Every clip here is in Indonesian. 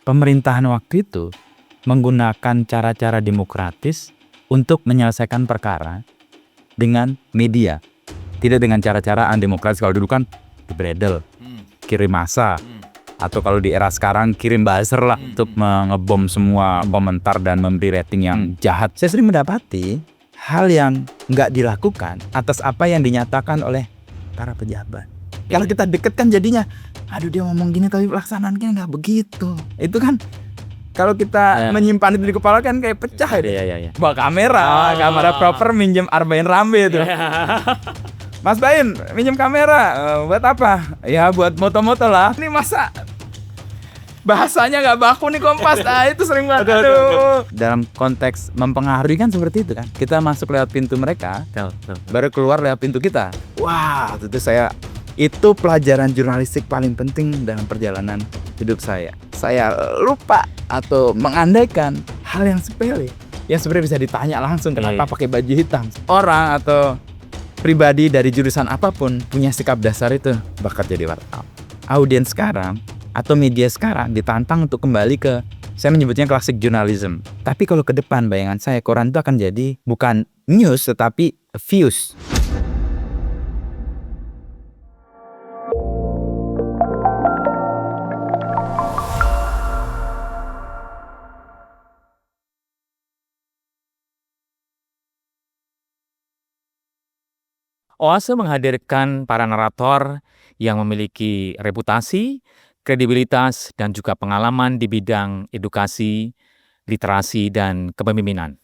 pemerintahan waktu itu menggunakan cara-cara demokratis untuk menyelesaikan perkara dengan media. Tidak dengan cara-cara undemokratis. Kalau dulu kan dibredel, kirim massa, atau kalau di era sekarang kirim buzzer lah untuk mengebom semua komentar dan memberi rating yang jahat. Saya sering mendapati hal yang nggak dilakukan atas apa yang dinyatakan oleh para pejabat. Kalau kita deket kan jadinya, aduh dia ngomong gini tapi pelaksanaannya nggak begitu. Itu kan kalau kita menyimpan itu di kepala kan kayak pecah. Bawa kamera proper minjem Arbain Rambe itu. Mas Bain, minjem kamera, buat apa? Ya buat moto-moto lah. Ini masa bahasanya nggak baku nih Kompas, itu sering banget. Aduh. Dalam konteks mempengaruhi kan seperti itu kan. Kita masuk lewat pintu mereka, baru keluar lewat pintu kita. Wah, itu pelajaran jurnalistik paling penting dalam perjalanan hidup saya. Saya lupa atau mengandaikan hal yang sepele, yang sebenarnya bisa ditanya langsung kenapa pakai baju hitam. Orang atau pribadi dari jurusan apapun punya sikap dasar itu, bakat jadi wartawan. Audiens sekarang atau media sekarang ditantang untuk kembali ke, saya menyebutnya klasik journalism. Tapi kalau ke depan bayangan saya koran itu akan jadi bukan news tetapi views. Oase menghadirkan para narator yang memiliki reputasi, kredibilitas, dan juga pengalaman di bidang edukasi, literasi, dan kepemimpinan.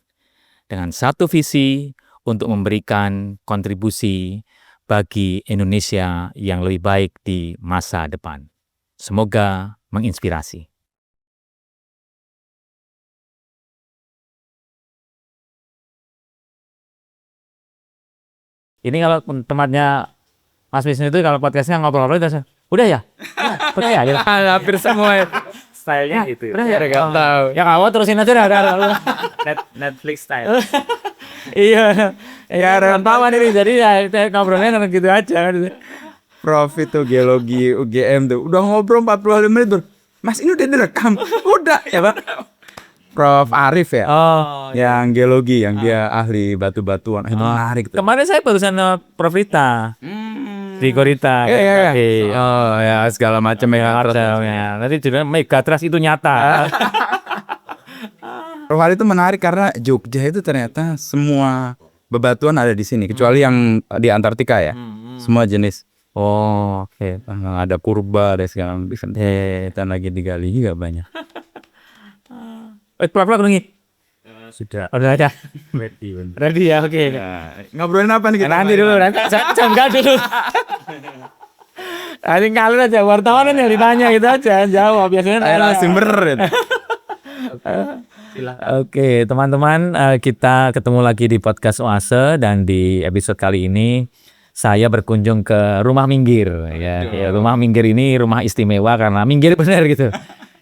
Dengan satu visi untuk memberikan kontribusi bagi Indonesia yang lebih baik di masa depan. Semoga menginspirasi. Ini kalau tempatnya Mas Wisnu itu kalau podcastnya ngobrol-ngobrol itu udah ya? Udah ya? Gitu. Hampir semua stylenya itu. Udah ya? Gak tahu. Ya nggak mau terusin aja dah. Netflix style. Iya. Ya rentawan ini jadi ya ngobrolnya gitu aja. Prof itu geologi UGM tuh udah ngobrol 45 menit bro. Mas ini udah direkam. Udah ya Pak. Prof Arif ya, yang geologi, yang dia ahli batu-batuan, itu menarik tuh. Kemarin saya barusan Prof Rita, Riko Rita, ya segala macam ya. Nanti juga megatrust itu nyata. Prof Arif itu menarik karena Jogja itu ternyata semua bebatuan ada di sini, kecuali yang di Antartika ya, semua jenis. Oke. Ada purba, ada segala macam. Dan lagi digali juga banyak. Pelan-pelan dong. Sudah. Udah ada. Ready ya, oke. Ngobrolin apa nih kita? Nanti dulu, jangan dulu. Nanti ngalir aja, wartawan yang ditanya gitu aja, jawab biasanya. Narasumber. Oke, teman-teman, kita ketemu lagi di podcast Oase dan di episode kali ini saya berkunjung ke Rumah Minggir ya. Rumah Minggir ini rumah istimewa karena minggir benar gitu.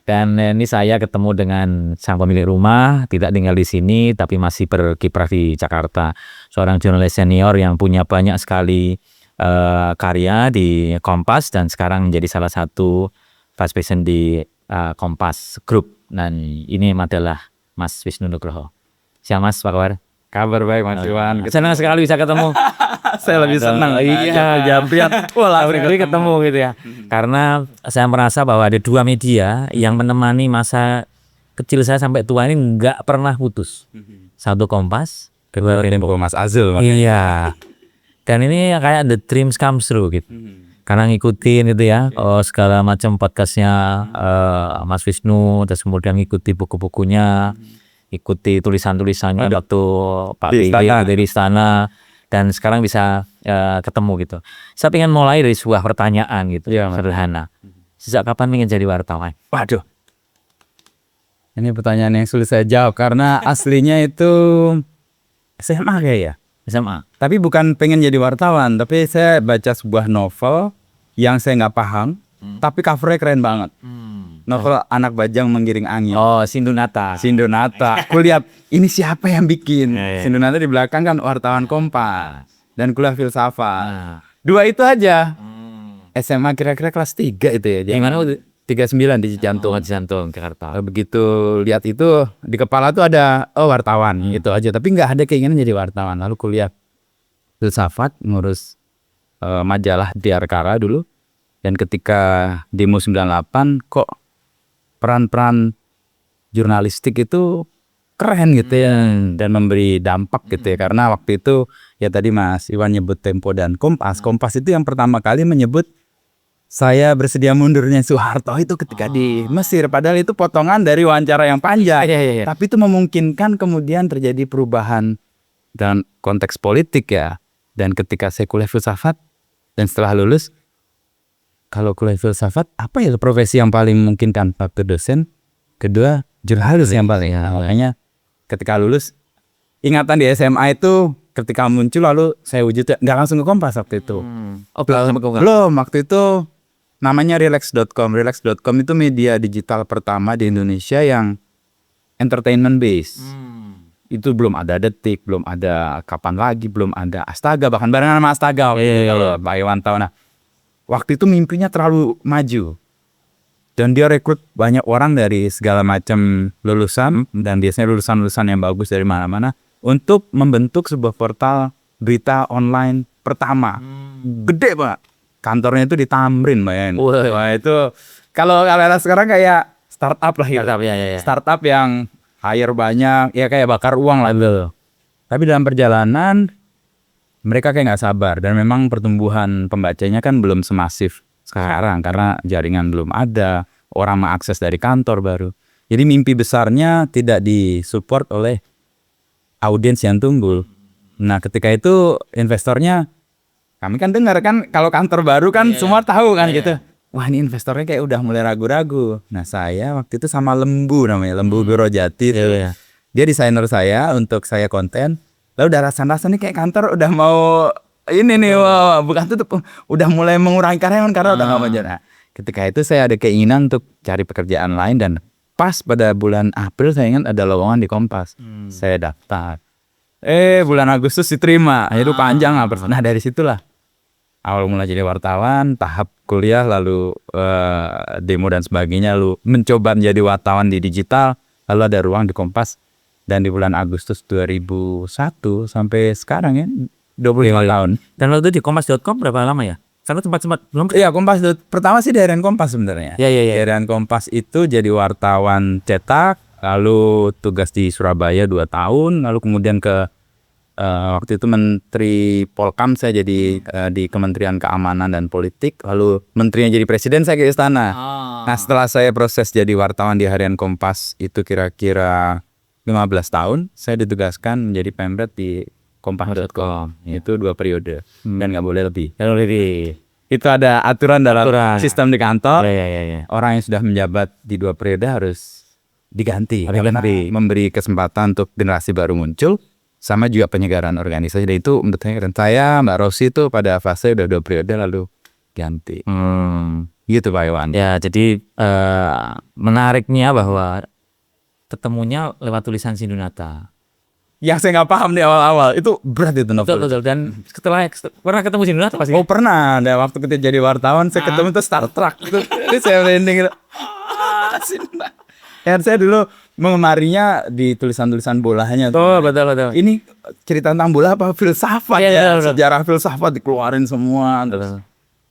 Dan ini saya ketemu dengan sang pemilik rumah, tidak tinggal di sini tapi masih berkiprah di Jakarta. Seorang jurnalis senior yang punya banyak sekali karya di Kompas dan sekarang menjadi salah satu vice president di Kompas Group. Dan ini adalah Mas Wisnu Nugroho. Siap Mas, apa kabar? Kabar baik Mas Iwan. Senang sekali bisa ketemu. Saya lebih senang. Iya, jampian. Wah, ketemu gitu ya. Karena saya merasa bahwa ada dua media yang menemani masa kecil saya sampai tua ini nggak pernah putus. Satu Kompas, kedua ini Mas Azul. Iya. Dan ini kayak the dreams come true gitu. Karena ngikutin gitu ya, segala macam podcastnya Mas Wisnu, terus kemudian ngikuti buku-bukunya, ikuti tulisan-tulisannya waktu Pak Billy dari istana, dan sekarang bisa ketemu gitu. Saya ingin mulai dari sebuah pertanyaan gitu, sederhana. Sejak kapan ingin jadi wartawan? Waduh, ini pertanyaan yang sulit saya jawab karena aslinya itu SMA kayak ya. SMA. Tapi bukan pengen jadi wartawan, tapi saya baca sebuah novel yang saya nggak paham, tapi covernya keren banget. Novel Anak Bajang Menggiring Angin. Oh, Sindunata. Aku lihat ini siapa yang bikin. Sindunata di belakang kan wartawan Kompas dan kuliah filsafat. Dua itu aja. SMA kira-kira kelas 3 itu ya. Gimana 39 di Cijantung. Jantung Jakarta. Begitu lihat itu di kepala tuh ada wartawan itu aja, tapi nggak ada keinginan jadi wartawan. Lalu kuliah filsafat, ngurus majalah di Arkara dulu, dan ketika demo 98 kok peran-peran jurnalistik itu keren gitu ya, dan memberi dampak gitu ya, karena waktu itu ya tadi Mas Iwan nyebut Tempo dan Kompas. Kompas itu yang pertama kali menyebut saya bersedia mundurnya Soeharto itu ketika di Mesir, padahal itu potongan dari wawancara yang panjang. Iya. Tapi itu memungkinkan kemudian terjadi perubahan dalam konteks politik ya. Dan ketika saya kuliah filsafat dan setelah lulus, kalau kuliah filsafat apa ya profesi yang paling memungkinkan? Satu dosen, kedua jurnalis yang paling. Ya, makanya ketika lulus, ingatan di SMA itu ketika muncul lalu saya wujud nggak langsung ke Kompas waktu itu. Oh, Belum, waktu itu namanya relax.com. Relax.com itu media digital pertama di Indonesia yang entertainment base. Itu belum ada Detik, belum ada Kapan Lagi, belum ada Astaga, bahkan barengan sama Astaga kalau Pak Iwan tahu. Nah, waktu itu mimpinya terlalu maju. Dan dia rekrut banyak orang dari segala macam lulusan, dan biasanya lulusan-lulusan yang bagus dari mana-mana untuk membentuk sebuah portal berita online pertama. Gede, Pak. Kantornya itu di Tamrin, bayangin. Wah, itu kalau kalian sekarang kayak startup lah gitu. Startup yang hire banyak, ya kayak bakar uang lah gitu. Tapi dalam perjalanan mereka kayak nggak sabar, dan memang pertumbuhan pembacanya kan belum semasif sekarang karena jaringan belum ada, orang mengakses dari kantor baru. Jadi mimpi besarnya tidak disupport oleh audiens yang tumbuh. Nah, ketika itu investornya, kami kan dengar kan kalau kantor baru kan semua tahu kan gitu. Wah, ini investornya kayak udah mulai ragu-ragu. Nah, saya waktu itu sama Lembu namanya, Lembu Wirojati. Dia desainer saya untuk saya konten. Lalu udah rasa-rasa nih kayak kantor udah mau ini nih, bukan tutup, udah mulai mengurangi karyawan karena udah nggak mau jalan. Nah, ketika itu saya ada keinginan untuk cari pekerjaan lain, dan pas pada bulan April saya ingat ada lowongan di Kompas. Saya daftar. Bulan Agustus diterima. Itu panjang lah. Nah, dari situlah awal mulai jadi wartawan, tahap kuliah, lalu demo dan sebagainya, lalu mencoba menjadi wartawan di digital, lalu ada ruang di Kompas. Dan di bulan Agustus 2001 sampai sekarang ya 25 tahun. Dan waktu itu di kompas.com berapa lama ya? Karena sempat belum. Iya, Kompas pertama sih di harian Kompas sebenarnya. Iya. Di harian Kompas itu jadi wartawan cetak, lalu tugas di Surabaya 2 tahun, lalu kemudian ke waktu itu Menteri Polkam, saya jadi di Kementerian Keamanan dan Politik, lalu menterinya jadi presiden, saya ke istana. Nah, setelah saya proses jadi wartawan di harian Kompas itu kira-kira 15 tahun, saya ditugaskan menjadi pemret di kompas.com. Itu 2 periode dan nggak boleh lebih. Itu ada aturan dalam sistem di kantor. Orang yang sudah menjabat di 2 periode harus diganti. Memberi kesempatan untuk generasi baru muncul, sama juga penyegaran organisasi. Dan itu menurut saya, dan saya Mbak Rosi itu pada fase udah 2 periode lalu ganti. Gitu Pak Iwan. Ya, jadi menariknya bahwa ketemunya lewat tulisan Sindunata. Yang saya nggak paham di awal-awal itu berat itu novel. Betul. Dan setelah pernah ketemu Sindunata pasti. Oh, pernah. Ada waktu kita jadi wartawan, saya ketemu itu Star Trek gitu. Jadi saya merinding gitu. Ya, saya dulu mengemarinya di tulisan-tulisan bolanya. Oh, betul. Ini cerita tentang bola apa filsafat ya? Sejarah filsafat dikeluarin semua.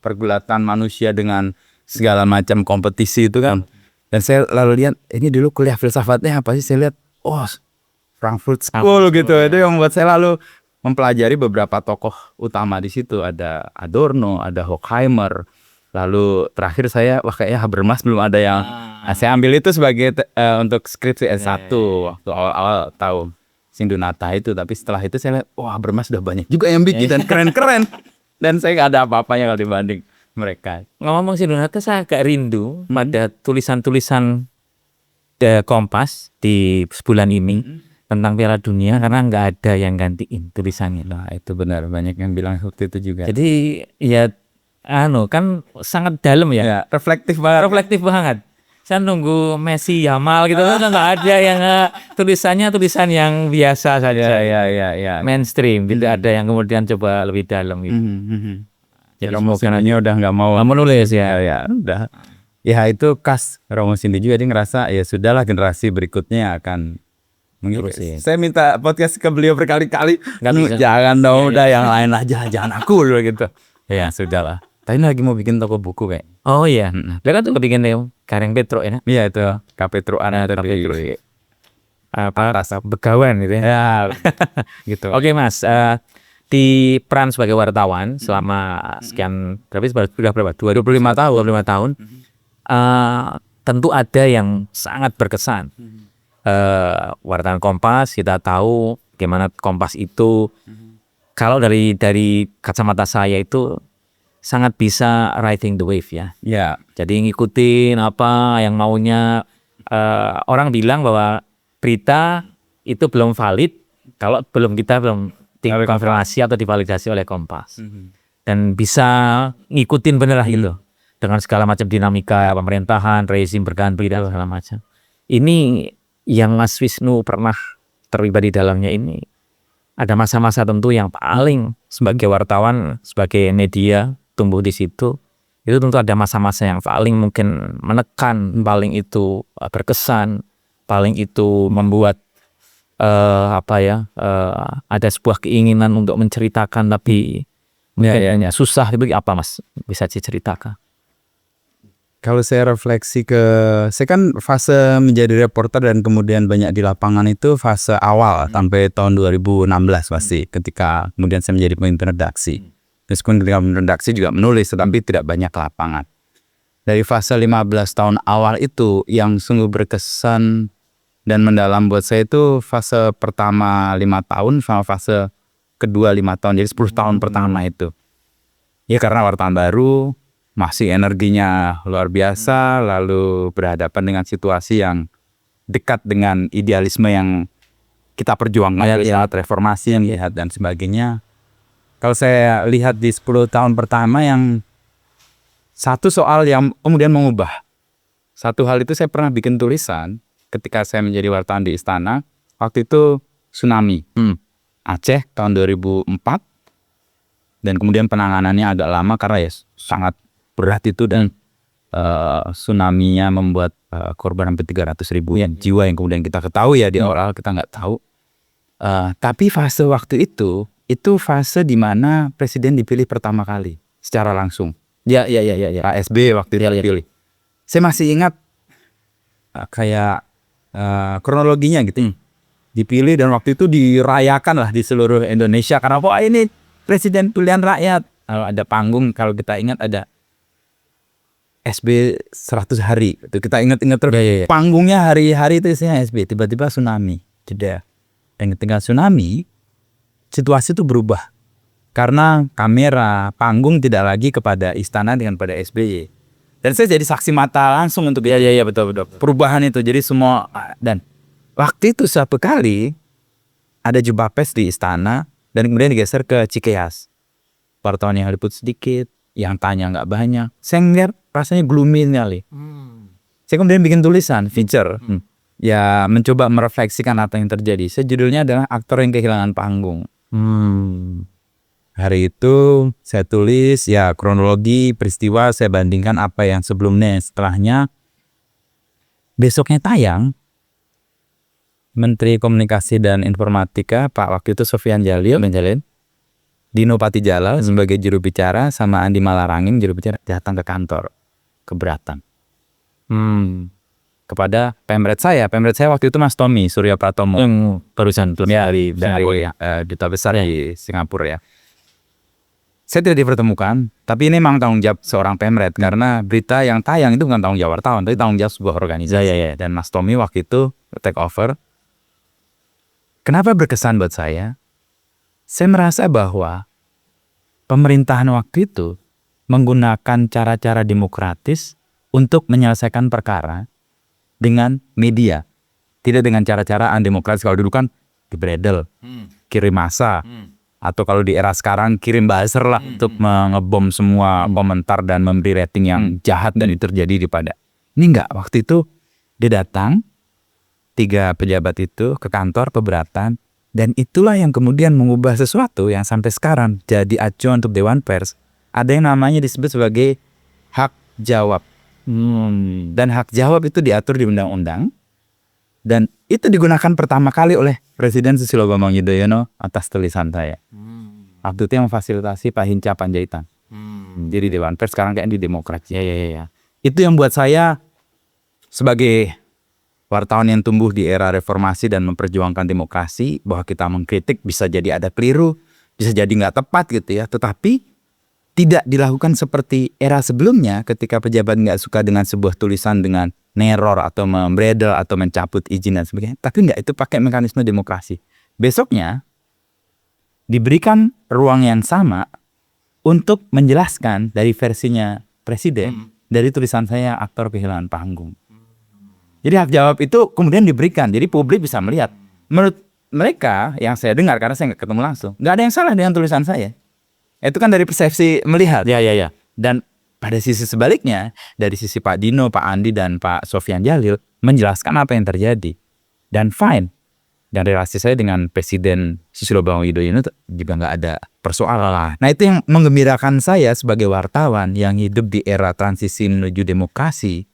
Pergulatan manusia dengan segala macam kompetisi itu kan. Dan saya lalu lihat, ini dulu kuliah filsafatnya apa sih? Saya lihat, Frankfurt School gitu. Itu yang membuat saya lalu mempelajari beberapa tokoh utama di situ. Ada Adorno, ada Horkheimer. Lalu terakhir saya, kayaknya Habermas belum ada yang. Nah, saya ambil itu sebagai untuk skripsi S1 waktu awal-awal tahu Sindunata itu. Tapi setelah itu saya lihat, Habermas udah banyak juga yang bikin dan keren-keren. Dan saya nggak ada apa-apanya kalau dibanding mereka. Ngomong Sindunata, saya agak rindu pada tulisan-tulisan Kompas di sebulan ini tentang Piala Dunia, karena nggak ada yang gantiin tulisannya. Nah, itu benar, banyak yang bilang seperti itu juga. Jadi ya kan sangat dalam ya. Reflektif banget. Saya nunggu Messi, Yamal gitu kan nggak ada yang tulisannya tulisan yang biasa saja. Ya. Mainstream, tidak ada yang kemudian coba lebih dalam gitu. Jadi rombongannya udah nggak mau menulis ya. Ya, udah. Ya itu khas Romo Cindy juga, dia ngerasa ya sudahlah generasi berikutnya akan Terusin. Saya minta podcast ke beliau berkali-kali, Nggak bisa. jangan dong, udah yang lain aja, jangan aku dulu gitu. Ya sudahlah. Tapi ini lagi mau bikin toko buku kayak. Oh iya. Mm-mm. Dia kan tuh bikin Leo Kareng Petro ya. Iya itu Kapetruan Tapi tadi. apa Atas. begawan gitu ya. Ya gitu. Oke Mas, di peran sebagai wartawan selama sekian sudah berapa? 25 tahun. 25 tahun. Tentu ada yang sangat berkesan. Wartawan Kompas, kita tahu bagaimana Kompas itu kalau dari kacamata saya itu sangat bisa riding the wave ya. Ya. Jadi ngikutin apa yang maunya. Orang bilang bahwa berita itu belum valid kalau kita belum dikonfirmasi atau divalidasi oleh Kompas. Dan bisa ngikutin bener lah gitu. Dengan segala macam dinamika pemerintahan, rezim berganti dan segala macam. Ini yang Mas Wisnu pernah terlibat di dalamnya ini. Ada masa-masa tentu yang paling sebagai wartawan, sebagai media tumbuh di situ. Itu tentu ada masa-masa yang paling mungkin menekan, paling itu berkesan, paling itu membuat ada sebuah keinginan untuk menceritakan tapi mungkin susah. Itu apa Mas bisa diceritakan? Kalau saya refleksi saya kan fase menjadi reporter dan kemudian banyak di lapangan itu fase awal sampai tahun 2016 pasti, ketika kemudian saya menjadi pemimpin redaksi. Terus kemudian pemimpin redaksi juga menulis, tetapi tidak banyak ke lapangan. Dari fase 15 tahun awal itu yang sungguh berkesan dan mendalam buat saya itu fase pertama 5 tahun sama fase kedua 5 tahun, jadi 10 tahun pertama itu. Ya karena wartawan baru, masih energinya luar biasa, lalu berhadapan dengan situasi yang dekat dengan idealisme yang kita perjuangkan, saat reformasi yang lihat dan sebagainya. Kalau saya lihat di 10 tahun pertama, yang satu soal yang kemudian mengubah. Satu hal itu saya pernah bikin tulisan ketika saya menjadi wartawan di Istana, waktu itu tsunami Aceh tahun 2004, dan kemudian penanganannya agak lama karena ya sangat berat itu, dan tsunami-nya membuat korban hampir 300.000 jiwa yang kemudian kita ketahui ya di awal kita nggak tahu. Tapi fase waktu itu fase di mana presiden dipilih pertama kali secara langsung. Ya. Pak SBY waktu itu dipilih. Saya masih ingat kayak kronologinya gitu. Dipilih dan waktu itu dirayakan lah di seluruh Indonesia karena ini presiden pilihan rakyat. Ada panggung, kalau kita ingat ada SB 100 hari itu kita ingat terus. Panggungnya hari-hari itu isinya SB, tiba-tiba tsunami jeda. Dan ketika tsunami, situasi itu berubah karena kamera panggung tidak lagi kepada Istana dengan pada SBY. Dan saya jadi saksi mata langsung untuk betul perubahan itu. Jadi semua, dan waktu itu suatu kali ada jumpa pers di Istana dan kemudian digeser ke Cikeas. Wartawan yang liput sedikit, yang tanya nggak banyak. Saya ngeliat rasanya gloomy sekali. Saya kemudian bikin tulisan feature, ya mencoba merefleksikan apa yang terjadi. Sejudulnya adalah aktor yang kehilangan panggung. Hari itu saya tulis ya kronologi peristiwa, saya bandingkan apa yang sebelumnya, setelahnya. Besoknya tayang, Menteri Komunikasi dan Informatika Pak waktu itu Sofyan Jalil, Dino Patijalal sebagai juru bicara, sama Andi Malarangin juru bicara, datang ke kantor keberatan kepada pemret saya waktu itu Mas Tommy Surya Pratomo Yang barusan dari duta besar di Singapura ya. Saya tidak dipertemukan, tapi ini memang tanggung jawab seorang pemret karena berita yang tayang itu bukan tanggung jawab wartawan, tapi tanggung jawab sebuah organisasi. Dan Mas Tommy waktu itu take over. Kenapa berkesan buat saya? Saya merasa bahwa pemerintahan waktu itu menggunakan cara-cara demokratis untuk menyelesaikan perkara dengan media. Tidak dengan cara-cara undemokratis. Kalau dulu kan dibredel, kirim massa. Atau kalau di era sekarang kirim buzzer lah untuk mengebom semua komentar dan memberi rating yang jahat dan itu terjadi pada. Ini enggak, waktu itu dia datang, 3 pejabat itu ke kantor keberatan. Dan itulah yang kemudian mengubah sesuatu yang sampai sekarang jadi acuan untuk Dewan Pers. Ada yang namanya disebut sebagai hak jawab. Dan hak jawab itu diatur di undang-undang. Dan itu digunakan pertama kali oleh Presiden Susilo Bambang Yudhoyono atas tulisan saya. Waktu itu yang memfasilitasi Pak Hinca Panjaitan. Jadi Dewan Pers, sekarang kayak di Demokrat. Itu yang buat saya sebagai wartawan yang tumbuh di era reformasi dan memperjuangkan demokrasi, bahwa kita mengkritik bisa jadi ada keliru, bisa jadi nggak tepat gitu ya. Tetapi tidak dilakukan seperti era sebelumnya ketika pejabat nggak suka dengan sebuah tulisan dengan neror atau membredel atau mencabut izin dan sebagainya. Tapi nggak, itu pakai mekanisme demokrasi. Besoknya diberikan ruang yang sama untuk menjelaskan dari versinya presiden dari tulisan saya yang aktor kehilangan panggung. Jadi hak jawab itu kemudian diberikan, jadi publik bisa melihat. Menurut mereka yang saya dengar, karena saya nggak ketemu langsung, nggak ada yang salah dengan tulisan saya. Itu kan dari persepsi melihat. Dan pada sisi sebaliknya, dari sisi Pak Dino, Pak Andi, dan Pak Sofyan Jalil menjelaskan apa yang terjadi. Dan fine. Dan relasi saya dengan Presiden Susilo Bambang Yudhoyono juga nggak ada persoalan. Nah, itu yang menggembirakan saya sebagai wartawan yang hidup di era transisi menuju demokrasi.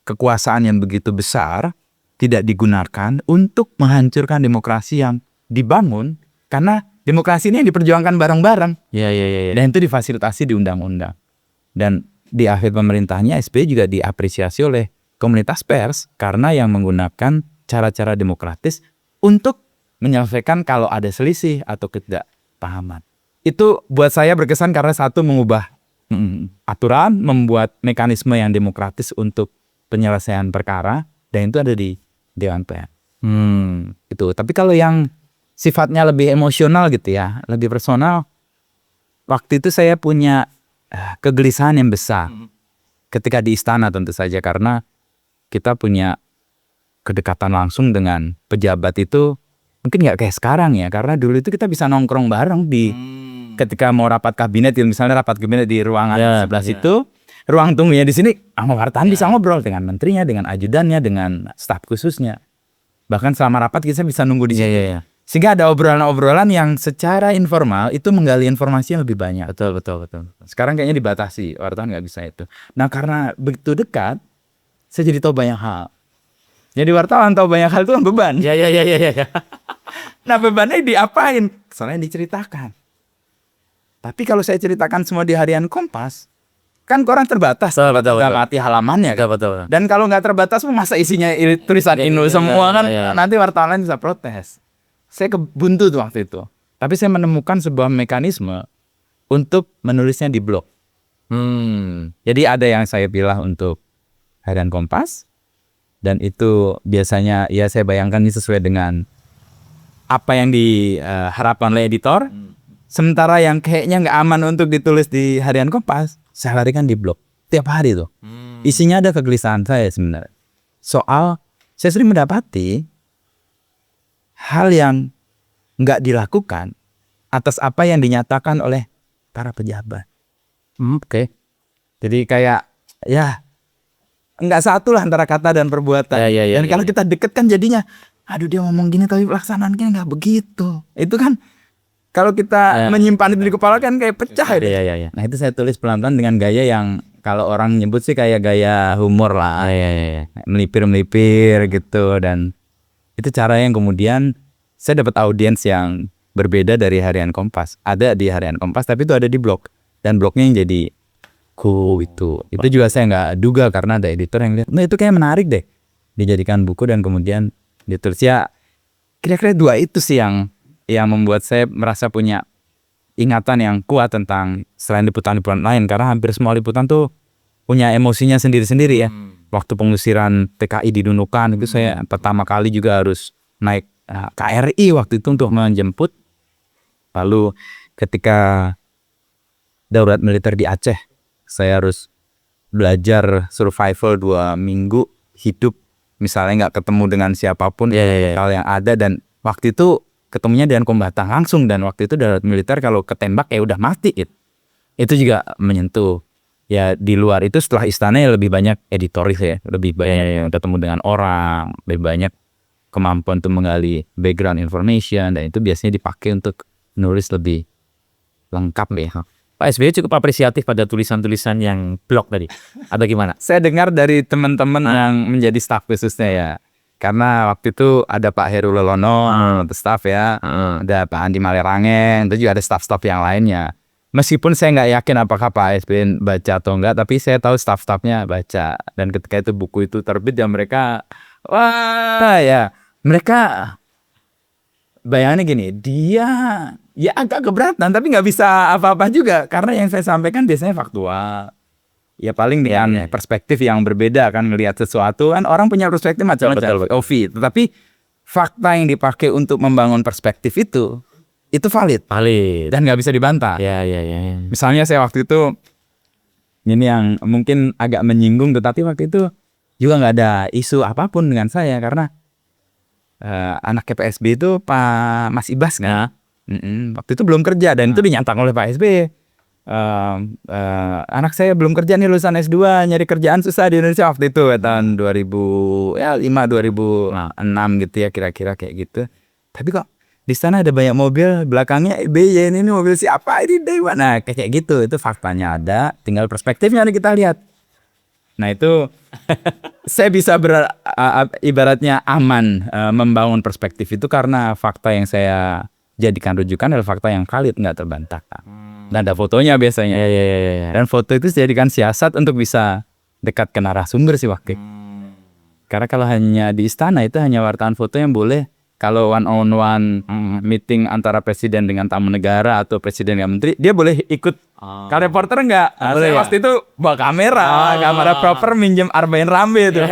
Kekuasaan yang begitu besar tidak digunakan untuk menghancurkan demokrasi yang dibangun, karena demokrasi ini yang diperjuangkan bareng-bareng. Dan itu difasilitasi di undang-undang. Dan di akhir pemerintahnya SBY juga diapresiasi oleh komunitas pers karena yang menggunakan cara-cara demokratis untuk menyelesaikan kalau ada selisih atau ketidakpahaman. Itu buat saya berkesan karena satu, mengubah aturan, membuat mekanisme yang demokratis untuk penyelesaian perkara, dan itu ada di Dewan Pers. Itu. Tapi kalau yang sifatnya lebih emosional gitu ya, lebih personal, waktu itu saya punya kegelisahan yang besar ketika di istana, tentu saja karena kita punya kedekatan langsung dengan pejabat itu mungkin nggak kayak sekarang ya, karena dulu itu kita bisa nongkrong bareng di ketika mau rapat kabinet, misalnya rapat kabinet di ruangan sebelah situ, ruang tunggunya di sini, sama wartawan bisa ngobrol dengan menterinya, dengan ajudannya, dengan staf khususnya. Bahkan selama rapat kita bisa nunggu di sini. Sehingga ada obrolan-obrolan yang secara informal itu menggali informasi yang lebih banyak. Betul. Sekarang kayaknya dibatasi, wartawan nggak bisa itu. Nah, karena begitu dekat, saya jadi tahu banyak hal. Jadi wartawan tahu banyak hal itu kan beban. Nah, bebannya diapain? Soalnya diceritakan. Tapi kalau saya ceritakan semua di harian Kompas, kan koran terbatas. Betul. Mati halamannya kan. Betul. Dan kalau nggak terbatas, masa isinya tulisan Inul semua kan, nanti wartawan lain bisa protes. Saya kebuntu tuh waktu itu. Tapi saya menemukan sebuah mekanisme untuk menulisnya di blog. Jadi ada yang saya pilih untuk harian Kompas. Dan itu biasanya ya saya bayangkan ini sesuai dengan apa yang diharapkan oleh editor. Sementara yang kayaknya nggak aman untuk ditulis di harian Kompas, saya larikan di blog tiap hari tuh. Isinya ada kegelisahan saya sebenarnya. Soal saya sering mendapati hal yang nggak dilakukan atas apa yang dinyatakan oleh para pejabat. Jadi kayak ya nggak satu lah antara kata dan perbuatan. Dan kalau kita deket kan jadinya, aduh dia ngomong gini tapi pelaksanaannya nggak begitu. Itu kan kalau kita menyimpan itu di kepala kan kayak pecah. Nah, itu saya tulis pelan-pelan dengan gaya yang kalau orang nyebut sih kayak gaya humor lah. Melipir-melipir gitu. Dan itu cara yang kemudian saya dapat audiens yang berbeda dari harian Kompas. Ada di harian Kompas tapi itu ada di blog. Dan blognya yang jadi itu juga saya nggak duga karena ada editor yang lihat, nah itu kayak menarik deh dijadikan buku dan kemudian ditulis. Ya kira-kira dua itu sih yang membuat saya merasa punya ingatan yang kuat tentang selain liputan-liputan lain, karena hampir semua liputan tuh punya emosinya sendiri-sendiri ya. Waktu pengusiran TKI di Nunukan itu saya pertama kali juga harus naik KRI waktu itu untuk menjemput. Lalu ketika darurat militer di Aceh, saya harus belajar survival 2 minggu hidup, misalnya nggak ketemu dengan siapapun, hal yang ada. Dan waktu itu ketemunya dengan kombatan langsung, dan waktu itu darurat militer kalau ketembak ya udah mati. Itu juga menyentuh. Ya di luar itu setelah istana ya lebih banyak editoris ya, lebih banyak yang ketemu dengan orang, lebih banyak kemampuan untuk menggali background information, dan itu biasanya dipakai untuk nulis lebih lengkap ya. Pak SBY cukup apresiatif pada tulisan-tulisan yang blog tadi, atau gimana? Saya dengar dari teman-teman yang menjadi staf khususnya ya. Karena waktu itu ada Pak Heru Lelono, staf ya, ada Pak Andi Malerangen, itu juga ada staf-staf yang lainnya. Meskipun saya nggak yakin apakah Pak SBY baca atau enggak, tapi saya tahu staf-stafnya baca. Dan ketika itu buku itu terbit ya mereka, wah ya, mereka bayangannya gini, dia ya agak keberatan tapi nggak bisa apa-apa juga karena yang saya sampaikan biasanya faktual. Ya paling dengan perspektif yang berbeda kan ngelihat sesuatu kan orang punya perspektif macam-macam. Tetapi fakta yang dipakai untuk membangun perspektif itu valid dan nggak bisa dibantah. Ya. Misalnya saya waktu itu ini yang mungkin agak menyinggung, tetapi waktu itu juga nggak ada isu apapun dengan saya karena anak PSB itu Pak Mas Ibas kan. Waktu itu belum kerja dan itu dinyatakan oleh Pak SBY. Anak saya belum kerja nih, lulusan S2, nyari kerjaan susah di Indonesia waktu itu tahun 2005 2006 gitu ya kira-kira kayak gitu. Tapi kok di sana ada banyak mobil belakangnya BY, ini mobil siapa ini Dewa. Nah kayak gitu, itu faktanya ada, tinggal perspektifnya nih kita lihat. Nah itu saya bisa ibaratnya aman membangun perspektif itu karena fakta yang saya jadikan rujukan adalah fakta yang valid, nggak terbantahkan. Dan ada fotonya biasanya. Dan foto itu dijadikan siasat untuk bisa dekat ke narasumber sih waktu. Karena kalau hanya di istana itu hanya wartawan foto yang boleh kalau one on one meeting antara presiden dengan tamu negara atau presiden dengan menteri, dia boleh ikut. Kalau reporter enggak. Saya waktu itu bawa kamera proper, minjem Arbain Rambe itu.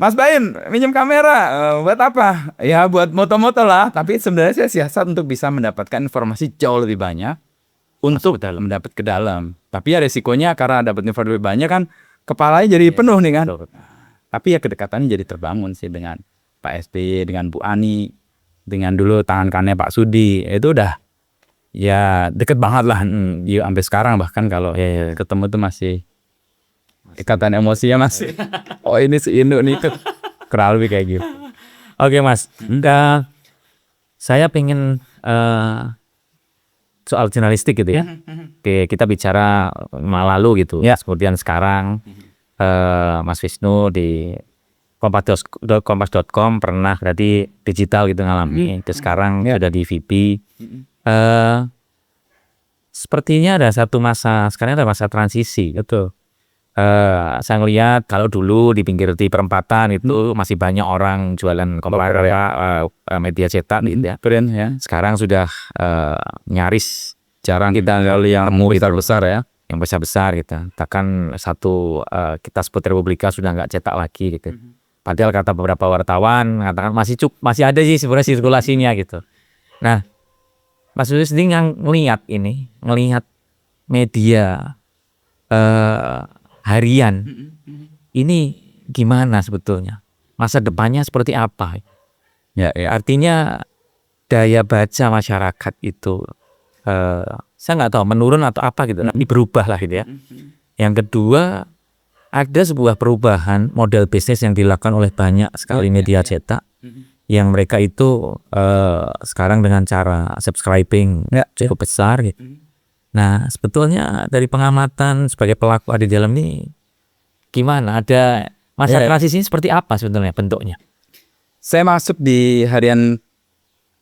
Mas Bain, minjem kamera, buat apa? Ya buat moto-moto lah. Tapi sebenarnya saya siasat untuk bisa mendapatkan informasi jauh lebih banyak untuk mendapat ke dalam. Tapi ya resikonya karena dapat informasi lebih banyak kan kepalanya jadi penuh nih kan. Tapi ya kedekatannya jadi terbangun sih dengan Pak SBY, dengan Bu Ani, dengan dulu tangan kanannya Pak Sudi. Itu udah ya deket banget lah. Ya, sampai sekarang bahkan kalau ketemu tuh masih ikatan emosinya masih. Oh ini si Indo nih tuh kurang lebih kayak gitu. Oke Mas, saya pengen soal jurnalistik gitu ya. Oke, kita bicara lalu gitu. Kemudian sekarang Mas Wisnu di kompas.com pernah berarti digital gitu ngalami. Terus sekarang ada di VP. Sepertinya ada satu masa, sekarang ada masa transisi. Betul. Saya ngelihat kalau dulu di pinggir di perempatan itu masih banyak orang jualan media cetak gitu ya. Sekarang sudah nyaris jarang kita yang besar ya, yang besar gitu. Bahkan satu kita sebut Republika sudah nggak cetak lagi gitu. Padahal kata beberapa wartawan mengatakan masih ada sih sebenarnya sirkulasinya gitu. Nah, Mas Yusuf sendiri ngelihat media harian ini gimana sebetulnya, masa depannya seperti apa ya, artinya daya baca masyarakat itu saya nggak tahu menurun atau apa gitu, tapi berubah lah gitu ya. Yang kedua, ada sebuah perubahan model bisnis yang dilakukan oleh banyak sekali media cetak yang mereka itu sekarang dengan cara subscribing cukup besar gitu. Nah, sebetulnya dari pengamatan sebagai pelaku di dalam ini gimana? Ada masa transisi ini seperti apa sebetulnya bentuknya? Saya masuk di harian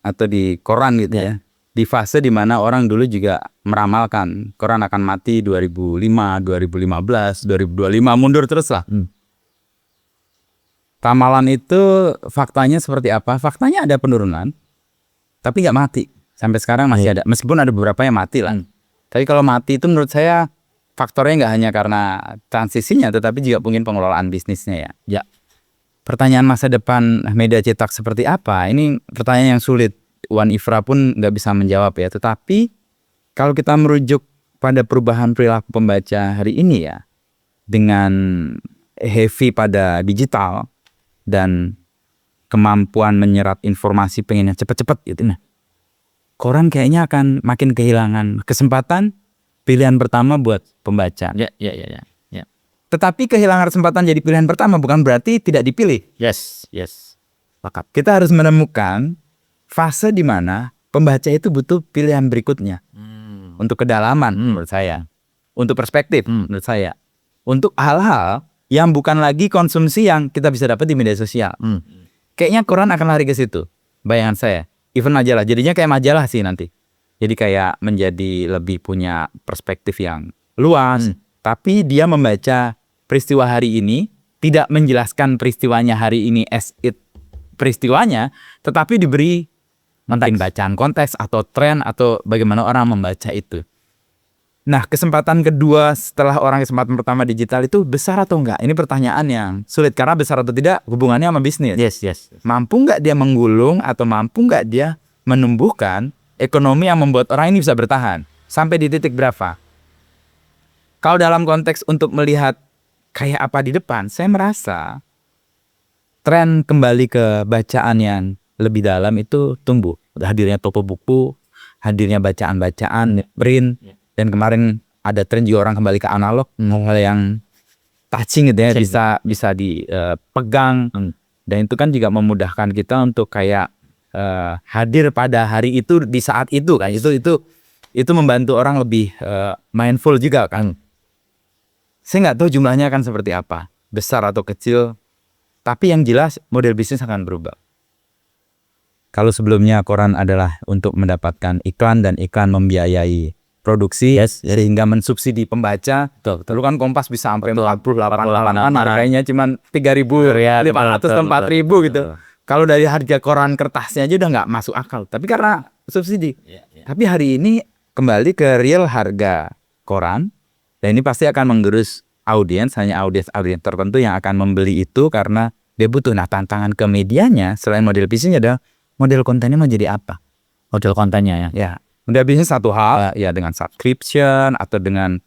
atau di koran gitu ya. Di fase dimana orang dulu juga meramalkan koran akan mati 2005, 2015, 2025, mundur terus lah. Ramalan itu faktanya seperti apa? Faktanya ada penurunan, tapi nggak mati. Sampai sekarang masih ada, meskipun ada beberapa yang mati lah. Tapi kalau mati itu menurut saya faktornya nggak hanya karena transisinya, tetapi juga mungkin pengelolaan bisnisnya ya. Pertanyaan masa depan media cetak seperti apa? Ini pertanyaan yang sulit. Wan Ifra pun nggak bisa menjawab ya. Tetapi kalau kita merujuk pada perubahan perilaku pembaca hari ini ya, dengan heavy pada digital dan kemampuan menyerap informasi pengennya cepet-cepet gitu. Nah, koran kayaknya akan makin kehilangan kesempatan pilihan pertama buat pembaca. Tetapi kehilangan kesempatan jadi pilihan pertama bukan berarti tidak dipilih. Sepakat. Kita harus menemukan fase di mana pembaca itu butuh pilihan berikutnya. untuk kedalaman menurut saya, untuk perspektif menurut saya, untuk hal-hal yang bukan lagi konsumsi yang kita bisa dapat di media sosial. Kayaknya koran akan lari ke situ, bayangan saya. Even majalah, jadinya kayak majalah sih nanti. Jadi kayak menjadi lebih punya perspektif yang luas, tapi dia membaca peristiwa hari ini, tidak menjelaskan peristiwanya hari ini as it peristiwanya, tetapi diberi mungkin bacaan konteks atau tren atau bagaimana orang membaca itu. Nah, kesempatan kedua setelah orang kesempatan pertama digital itu besar atau enggak? Ini pertanyaan yang sulit karena besar atau tidak hubungannya sama bisnis. Yes. Mampu nggak dia menggulung atau mampu nggak dia menumbuhkan ekonomi yang membuat orang ini bisa bertahan sampai di titik berapa? Kalau dalam konteks untuk melihat kayak apa di depan, saya merasa tren kembali ke bacaan yang lebih dalam itu tumbuh. Hadirnya toko buku, hadirnya bacaan-bacaan print, dan kemarin ada tren juga orang kembali ke analog, hal yang touching gitu ya, bisa dipegang, dan itu kan juga memudahkan kita untuk kayak hadir pada hari itu di saat itu kan, itu membantu orang lebih mindful juga kan. Saya nggak tahu jumlahnya akan seperti apa, besar atau kecil, tapi yang jelas model bisnis akan berubah. Kalau sebelumnya koran adalah untuk mendapatkan iklan dan iklan membiayai produksi, sehingga mensubsidi pembaca. Dulu kan Kompas bisa sampai 48 harganya cuma 3.500 atau 4.000 gitu. Kalau dari harga koran kertasnya aja udah nggak masuk akal, tapi karena subsidi. Tapi hari ini kembali ke real harga koran, dan ini pasti akan menggerus audiens, hanya audiens tertentu yang akan membeli itu karena dia butuh. Nah, tantangan ke medianya selain model bisnisnya adalah model kontennya mau jadi apa? Model kontennya ya. Ya, model bisnis satu hal ya dengan subscription atau dengan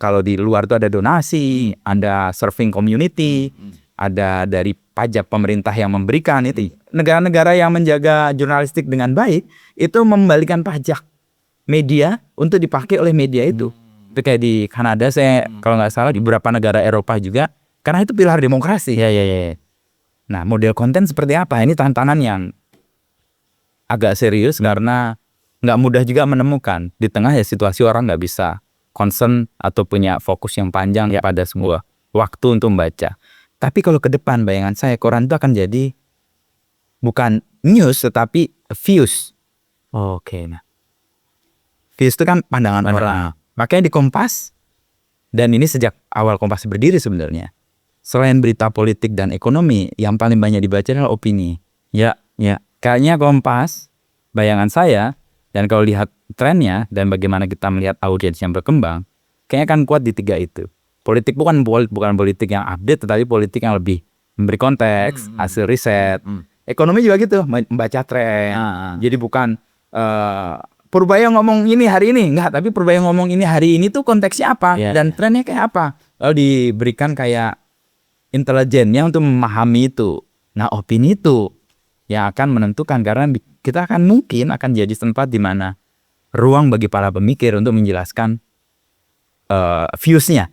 kalau di luar itu ada donasi, ada serving community, ada dari pajak pemerintah yang memberikan itu. Negara-negara yang menjaga jurnalistik dengan baik itu membalikan pajak media untuk dipakai oleh media itu. Itu kayak di Kanada, saya kalau nggak salah di beberapa negara Eropa juga, karena itu pilar demokrasi. Ya. Nah, model konten seperti apa? Ini tantangan yang agak serius karena nggak mudah juga menemukan di tengah ya situasi orang nggak bisa concern atau punya fokus yang panjang pada sebuah waktu untuk membaca. Tapi kalau ke depan bayangan saya koran itu akan jadi bukan news tetapi views. Oke. Nah, views itu kan pandangan orang. Makanya di Kompas, dan ini sejak awal Kompas berdiri sebenarnya, selain berita politik dan ekonomi, yang paling banyak dibaca adalah opini. Ya. Kayaknya Kompas, bayangan saya, dan kalau lihat trennya dan bagaimana kita melihat audiens yang berkembang, kayaknya akan kuat di tiga itu. Politik bukan politik yang update, tetapi politik yang lebih memberi konteks, hasil riset. Ekonomi juga gitu, membaca tren. Jadi bukan Purbaya ngomong ini hari ini, enggak, tapi Purbaya ngomong ini hari ini tuh konteksnya apa dan trennya kayak apa. Lalu diberikan kayak intelijennya untuk memahami itu. Nah, opini itu yang akan menentukan karena kita mungkin akan jadi tempat di mana ruang bagi para pemikir untuk menjelaskan views-nya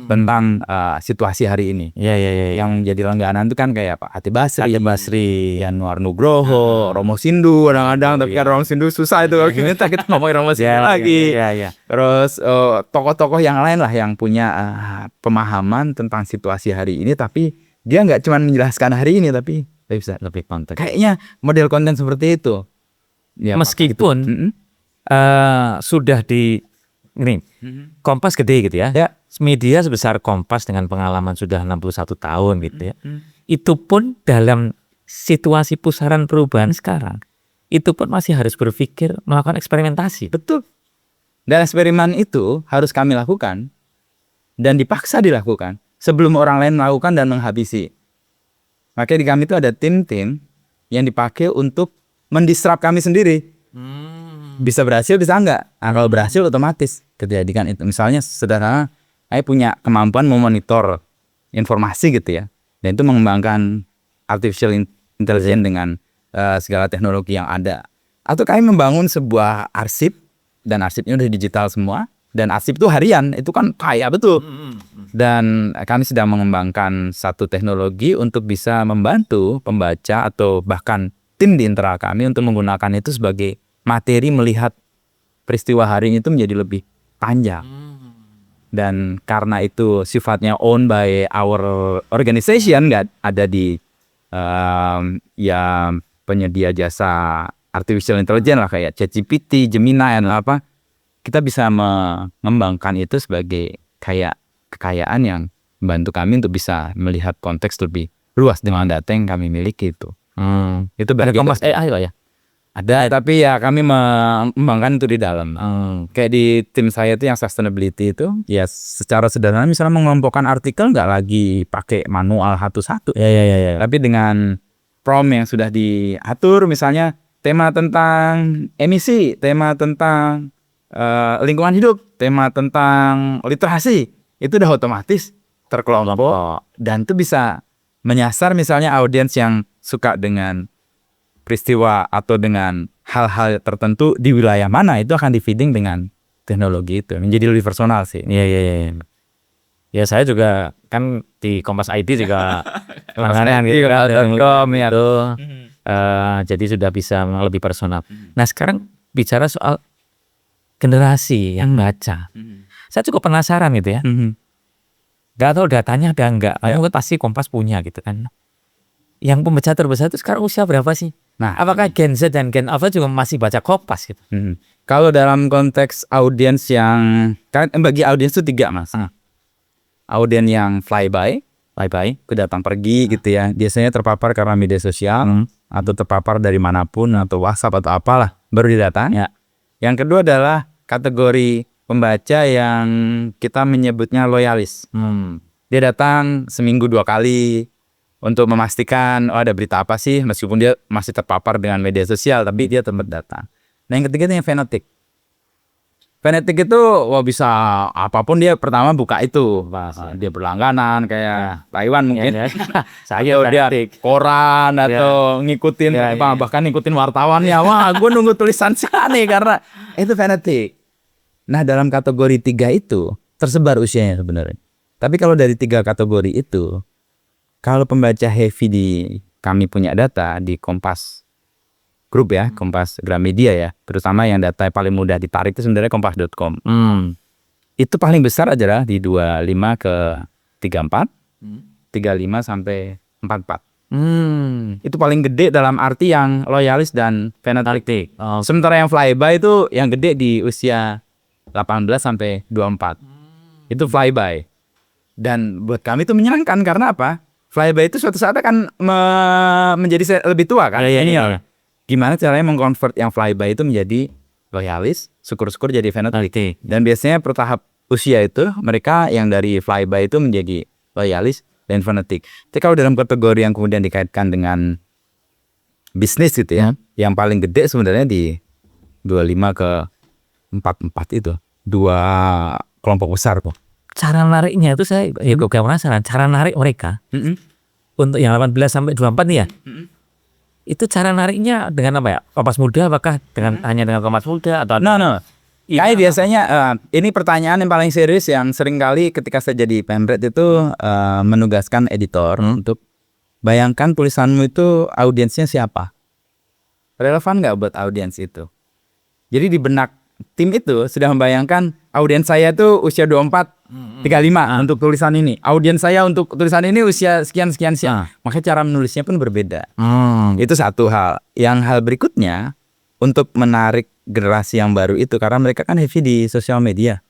tentang situasi hari ini. Yang jadi langganan itu kan kayak Pak Ati Basri, Yanuar Nugroho, Romo Sindu kadang-kadang, tapi kan Romo Sindu susah itu kalau kita ngomongin Romo Sindu lagi. Terus tokoh-tokoh yang lain lah yang punya pemahaman tentang situasi hari ini, tapi dia nggak cuma menjelaskan hari ini, tapi bisa lebih konteks. Kayaknya model konten seperti itu. Ya, meskipun sudah di ini Kompas gede gitu ya. Media sebesar Kompas dengan pengalaman sudah 61 tahun gitu ya. Itu pun dalam situasi pusaran perubahan sekarang, itu pun masih harus berpikir melakukan eksperimentasi. Betul. Dan eksperimen itu harus kami lakukan dan dipaksa dilakukan sebelum orang lain melakukan dan menghabisi. Makanya di kami itu ada tim-tim yang dipakai untuk mendisrupt kami sendiri. Bisa berhasil, bisa enggak. Nah, kalau berhasil otomatis kejadian itu. Misalnya sederhana, saya punya kemampuan memonitor informasi gitu ya. Dan itu mengembangkan artificial intelligence dengan segala teknologi yang ada. Atau kami membangun sebuah arsip, dan arsipnya udah digital semua. Dan arsip itu harian, itu kan kaya betul. Dan kami sedang mengembangkan satu teknologi untuk bisa membantu pembaca atau bahkan tim di internal kami untuk menggunakan itu sebagai materi melihat peristiwa hari itu menjadi lebih panjang. Dan karena itu sifatnya owned by our organization, nggak ada di ya penyedia jasa artificial intelligence lah kayak ChatGPT, Gemini dan apa, kita bisa mengembangkan itu sebagai kayak kekayaan yang membantu kami untuk bisa melihat konteks lebih luas dengan data yang kami miliki itu. Itu Ada bagi Kompas AI Pak ya? ada, tapi ya kami mengembangkan itu di dalam. Kayak di tim saya itu yang sustainability itu, ya secara sederhana misalnya mengelompokkan artikel nggak lagi pakai manual satu-satu. Ya. Tapi dengan prompt yang sudah diatur, misalnya tema tentang emisi, tema tentang lingkungan hidup, tema tentang literasi, itu udah otomatis terkelompok dan itu bisa menyasar misalnya audiens yang suka dengan peristiwa atau dengan hal-hal tertentu di wilayah mana, itu akan di-feeding dengan teknologi itu menjadi lebih personal sih. Iya. Ya saya juga kan di Kompas IT juga langganan gitu ya. itu, jadi sudah bisa lebih personal. Nah sekarang bicara soal generasi yang baca, saya cukup penasaran gitu ya. Gak tahu datanya ada enggak, kan pasti Kompas punya gitu kan. Yang pembaca terbesar itu sekarang usia berapa sih? Nah, Apakah Gen Z dan Gen Alpha juga masih baca Kompas gitu? Kalau dalam konteks audiens yang kan bagi audiens itu 3 Mas. Audiens yang flyby, datang pergi gitu ya. Biasanya terpapar karena media sosial atau terpapar dari manapun atau WhatsApp atau apalah baru dia datang. Ya. Yang kedua adalah kategori pembaca yang kita menyebutnya loyalis. Dia datang seminggu 2 kali untuk memastikan ada berita apa sih, meskipun dia masih terpapar dengan media sosial, tapi dia tetap datang. Nah yang ketiga itu yang fanatik. Fanatik itu bisa apapun dia pertama buka itu, dia berlangganan kayak Taiwan mungkin. Saya dia koran atau ngikutin, bahkan ngikutin wartawannya. Wah, gue nunggu tulisan sih nih karena itu fanatik. Nah dalam kategori 3 itu tersebar usianya sebenarnya. Tapi kalau dari 3 kategori itu, kalau pembaca heavy di kami punya data di Kompas Group ya, Kompas Gramedia ya, terutama yang data paling mudah ditarik itu sebenarnya kompas.com. Itu paling besar adalah di 25 ke 34, 35 sampai 44. Itu paling gede dalam arti yang loyalis dan fanatik. Sementara yang flyby itu yang gede di usia 18 sampai 24. Itu flyby. Dan buat kami itu menyenangkan karena apa? Flyby itu suatu saat akan menjadi lebih tua kan. Gimana caranya mengkonvert yang flyby itu menjadi loyalis, syukur-syukur jadi fanatik. Dan biasanya per tahap usia itu mereka yang dari flyby itu menjadi loyalis dan fanatik. Tapi kalau dalam kategori yang kemudian dikaitkan dengan bisnis gitu ya, yang paling gede sebenarnya di 25 ke 44 itu 2 kelompok besar kok. Cara nariknya itu saya gak penasaran, cara narik mereka untuk yang 18 sampai 24 nih ya. Itu cara nariknya dengan apa ya? Kompas Muda apakah hanya dengan Kompas Muda atau Kayak biasanya ini pertanyaan yang paling serius yang sering kali ketika saya jadi pemret itu menugaskan editor untuk bayangkan tulisanmu itu audiensnya siapa? Relevan nggak buat audiens itu? Jadi di benak tim itu sudah membayangkan audiens saya itu usia 24, 35 untuk tulisan ini. Audiens saya untuk tulisan ini usia sekian. Makanya cara menulisnya pun berbeda. Itu satu hal. Yang hal berikutnya untuk menarik generasi yang baru itu karena mereka kan heavy di sosial media.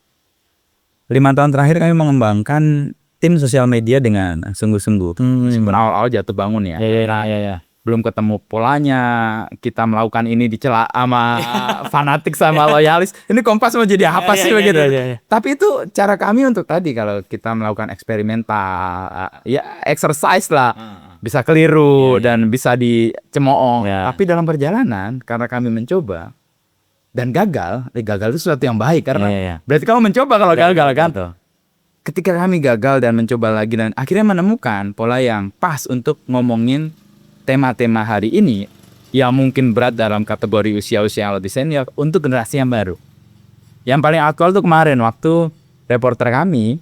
5 tahun terakhir kami mengembangkan tim sosial media dengan sungguh-sungguh. Awal-awal jatuh bangun ya. Belum ketemu polanya, kita melakukan ini dicela sama fanatik sama loyalis. Ini Kompas mau jadi apa sih begitu? Tapi itu cara kami untuk tadi kalau kita melakukan eksperimental, ya exercise lah, bisa keliru dan bisa dicemooh. Tapi dalam perjalanan karena kami mencoba dan gagal itu sesuatu yang baik karena berarti kamu mencoba kalau gagal kan. Ketika kami gagal dan mencoba lagi dan akhirnya menemukan pola yang pas untuk ngomongin tema-tema hari ini yang mungkin berat dalam kategori usia-usia yang lebih senior untuk generasi yang baru. Yang paling aktual itu kemarin waktu reporter kami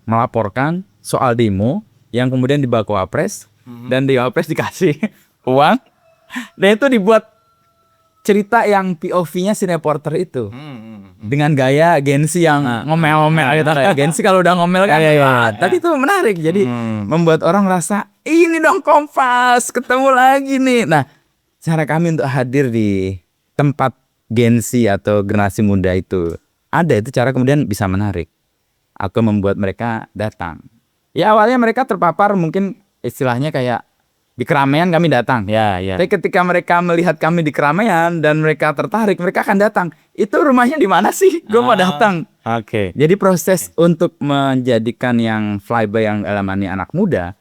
melaporkan soal demo yang kemudian dibawa ke Wapres dan di Wapres dikasih uang dan itu dibuat cerita yang POV-nya si reporter itu. Dengan gaya Gensi yang ngomel-ngomel gitu. Gensi kalau udah ngomel kan. Tadi itu menarik. Jadi membuat orang rasa ini dong Kompas ketemu lagi nih. Nah, cara kami untuk hadir di tempat Gensi atau generasi muda itu itu cara kemudian bisa menarik atau membuat mereka datang. Ya awalnya mereka terpapar mungkin istilahnya kayak di keramaian kami datang. Tapi ketika mereka melihat kami di keramaian dan mereka tertarik, mereka akan datang. Itu rumahnya di mana sih? Gue mau datang. Jadi proses untuk menjadikan yang flyby yang alamani anak muda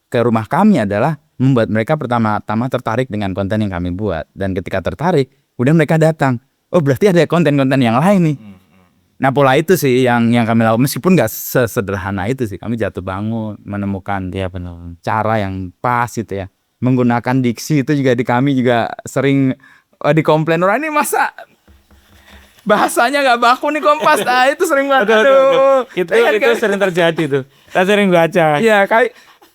ke rumah kami adalah membuat mereka pertama-tama tertarik dengan konten yang kami buat. Dan ketika tertarik, udah mereka datang. Oh berarti ada konten-konten yang lain nih. Nah pola itu sih yang kami lakukan, meskipun nggak sesederhana itu sih. Kami jatuh bangun menemukan cara yang pas gitu ya. Menggunakan diksi itu juga di kami juga sering dikomplain orang ini masa bahasanya nggak baku nih Kompas. Nah itu sering banget. Itu sering terjadi tuh. Saya sering baca. Iya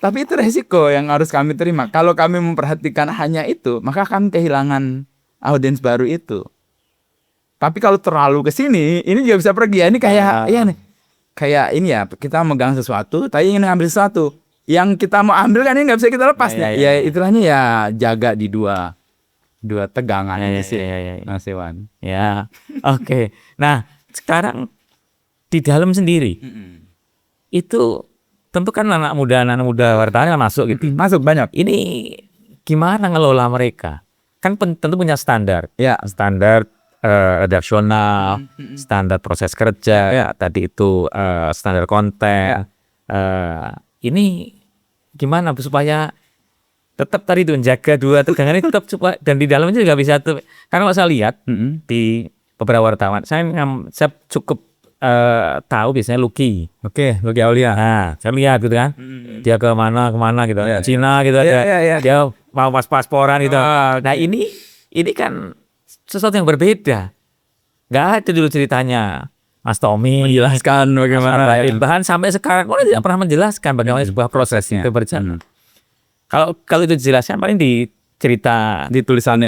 tapi itu resiko yang harus kami terima. Kalau kami memperhatikan hanya itu, maka kami kehilangan audiens baru itu. Tapi kalau terlalu ke sini, ini juga bisa pergi. Ini kayak kayak ini ya, kita megang sesuatu, tapi ingin ngambil sesuatu. Yang kita mau ambil kan ini nggak bisa kita lepas. Ya istilahnya ya jaga di dua tegangan ini sih, Mas Iwan. Oke. Nah, sekarang di dalam sendiri itu tentu kan anak muda wartawan masuk gitu. Masuk banyak. Ini gimana ngelola mereka? Kan tentu punya standar. Standar redaksional, standar proses kerja, tadi itu standar konten. Ini gimana supaya tetap tadi itu menjaga dua tegangan ini tetap supaya, dan di dalamnya juga bisa tuh. Karena kalau saya lihat di beberapa wartawan, saya cukup tahu biasanya Lucky Aulia. Nah, saya lihat gitu kan, dia kemana gitu, Cina gitu, dia mau pasporan gitu. Nah ini kan sesuatu yang berbeda. Nggak ada dulu ceritanya Mas Tommy menjelaskan bagaimana bahkan sampai sekarang orang tidak pernah menjelaskan bagaimana sebuah prosesnya itu berjalan. Kalau itu dijelaskan paling di cerita di tulisannya.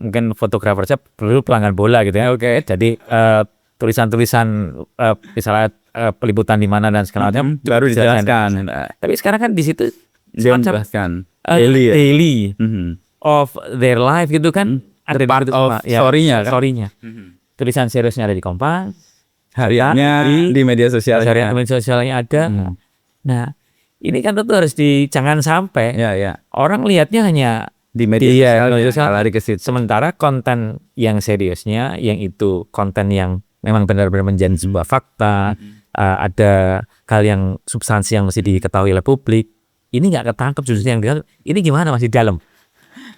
Mungkin fotografer saya perlu pelanggan bola gitu ya. Jadi tulisan-tulisan misalnya peliputan di mana dan segala macam baru dijelaskan. Tapi sekarang kan di situ dia menjelaskan daily of their life gitu kan, ada part of story-nya. Tulisan seriusnya ada di Kompas, hariannya di media sosial. Media sosialnya ada. Nah, ini kan tentu harus jangan sampai orang lihatnya hanya di media sosial, lari ke situ. Sementara konten yang seriusnya, yang itu konten yang memang benar-benar menjadi sebuah fakta, ada hal yang substansi yang mesti diketahui oleh publik, ini nggak ketangkep justru yang ini gimana masih dalam.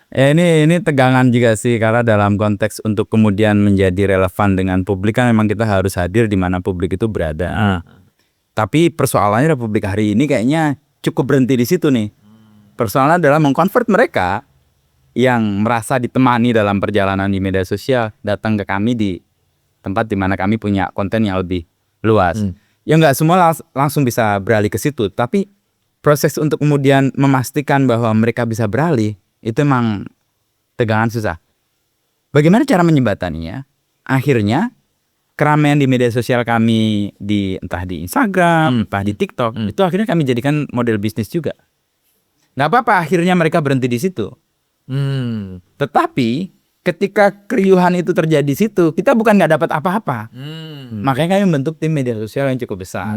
Ini tegangan juga sih, karena dalam konteks untuk kemudian menjadi relevan dengan publik kan memang kita harus hadir di mana publik itu berada. Tapi persoalannya Republik hari ini kayaknya cukup berhenti di situ nih. Persoalannya adalah mengkonvert mereka yang merasa ditemani dalam perjalanan di media sosial datang ke kami di tempat di mana kami punya konten yang lebih luas. Ya nggak semua langsung bisa beralih ke situ, tapi proses untuk kemudian memastikan bahwa mereka bisa beralih itu emang tegangan susah. Bagaimana cara menjembataninya? Akhirnya keramaian di media sosial kami entah di Instagram, entah di TikTok, itu akhirnya kami jadikan model bisnis juga. Nggak apa-apa akhirnya mereka berhenti di situ. Tetapi ketika keriuhan itu terjadi di situ, kita bukan nggak dapat apa-apa. Makanya kami membentuk tim media sosial yang cukup besar.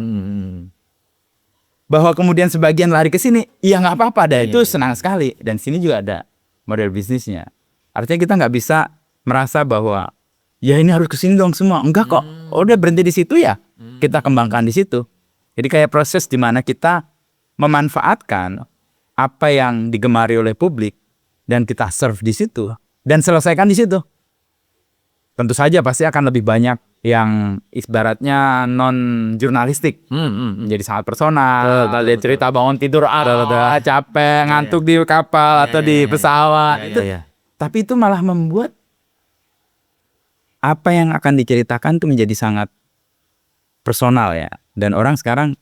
Bahwa kemudian sebagian lari ke sini, ya nggak apa-apa, itu senang sekali. Dan sini juga ada model bisnisnya. Artinya kita nggak bisa merasa bahwa ya ini harus ke sini dong semua. Enggak kok, udah berhenti di situ ya, kita kembangkan di situ. Jadi kayak proses di mana kita memanfaatkan apa yang digemari oleh publik dan kita serve di situ dan selesaikan di situ. Tentu saja pasti akan lebih banyak yang ibaratnya non jurnalistik, menjadi sangat personal. Dia cerita bangun tidur, capek, ngantuk di kapal atau di pesawat. Tapi itu malah membuat apa yang akan diceritakan itu menjadi sangat personal ya. Dan orang sekarang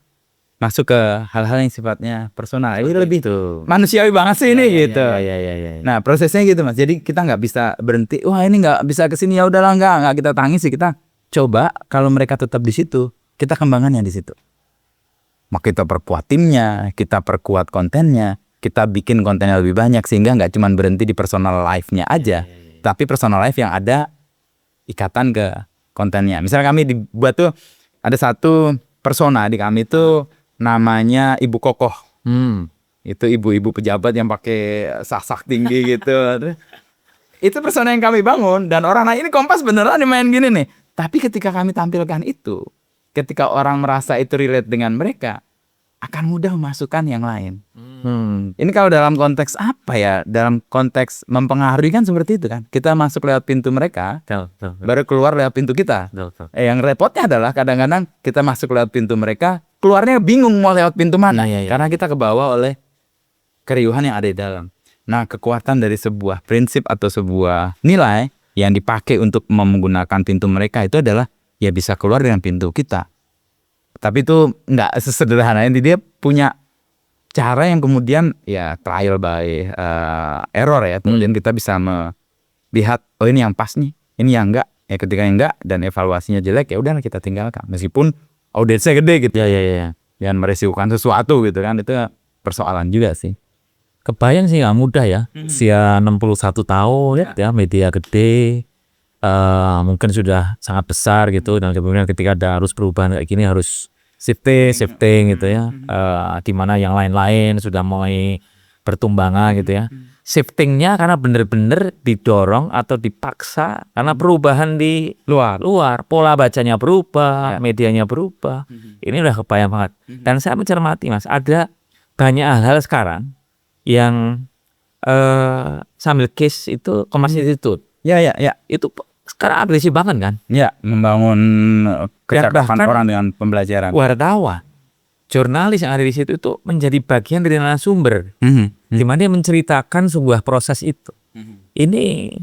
masuk ke hal-hal yang sifatnya personal. Ini lebih Tuh. manusiawi banget sih ini gitu. Ya. Nah prosesnya gitu Mas. Jadi kita nggak bisa berhenti. Wah ini nggak bisa kesini, ya udahlah, nggak kita tangisi. Kita coba kalau mereka tetap di situ, kita kembangkan yang di situ. Maka kita perkuat timnya, kita perkuat kontennya, kita bikin kontennya lebih banyak sehingga nggak cuma berhenti di personal life-nya aja, tapi personal life yang ada ikatan ke kontennya. Misalnya kami dibuat tuh ada satu persona di kami tuh namanya Ibu Kokoh. Itu ibu-ibu pejabat yang pakai sak-sak tinggi gitu. Itu persona yang kami bangun dan orang lain ini Kompas beneran nih main gini nih. Tapi ketika kami tampilkan itu, ketika orang merasa itu relate dengan mereka, akan mudah memasukkan yang lain. Ini kalau dalam konteks apa ya? Dalam konteks mempengaruhi kan seperti itu kan. Kita masuk lewat pintu mereka, baru keluar lewat pintu kita. Yang repotnya adalah kadang-kadang kita masuk lewat pintu mereka, keluarnya bingung mau lewat pintu mana. Karena kita kebawa oleh keriuhan yang ada di dalam. Nah, kekuatan dari sebuah prinsip atau sebuah nilai yang dipakai untuk menggunakan pintu mereka itu adalah ya bisa keluar dengan pintu kita. Tapi itu nggak sesederhana ini, dia punya cara yang kemudian ya trial by error ya. Kemudian kita bisa melihat oh ini yang pas nih, ini yang enggak. Ya ketika yang enggak dan evaluasinya jelek ya udah kita tinggalkan. Meskipun audiensnya gede gitu. Ya. Jangan meresikukan sesuatu gitu kan, itu persoalan juga sih. Kebayang sih nggak mudah ya. Usia 61 tahun ya, media gede. Mungkin sudah sangat besar gitu, dan kemudian ketika ada harus perubahan kayak gini harus shifting gitu ya, di mana yang lain-lain sudah mulai bertumbangan gitu ya. Shiftingnya karena bener-bener didorong atau dipaksa karena perubahan di luar, pola bacanya berubah, medianya berubah. Ini udah kebayang banget. Dan saya mencermati Mas, ada banyak hal sekarang yang sambil case itu Kompas Institute. Ya. Itu sekarang agresif banget kan? Ya, membangun kecakapan orang dengan pembelajaran. Wartawan, jurnalis yang ada di situ itu menjadi bagian dari narasumber, di mana dia menceritakan sebuah proses itu. Ini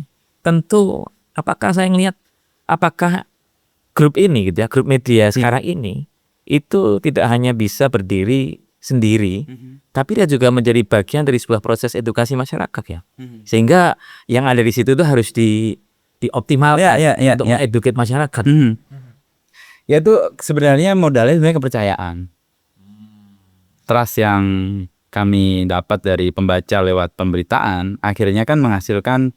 tentu, apakah saya ngelihat, apakah grup ini gitu ya, grup media sekarang ini itu tidak hanya bisa berdiri sendiri, tapi dia juga menjadi bagian dari sebuah proses edukasi masyarakat ya. Sehingga yang ada di situ itu harus dioptimalkan untuk educate masyarakat. Ya itu sebenarnya modalnya sebenarnya kepercayaan. Trust yang kami dapat dari pembaca lewat pemberitaan akhirnya kan menghasilkan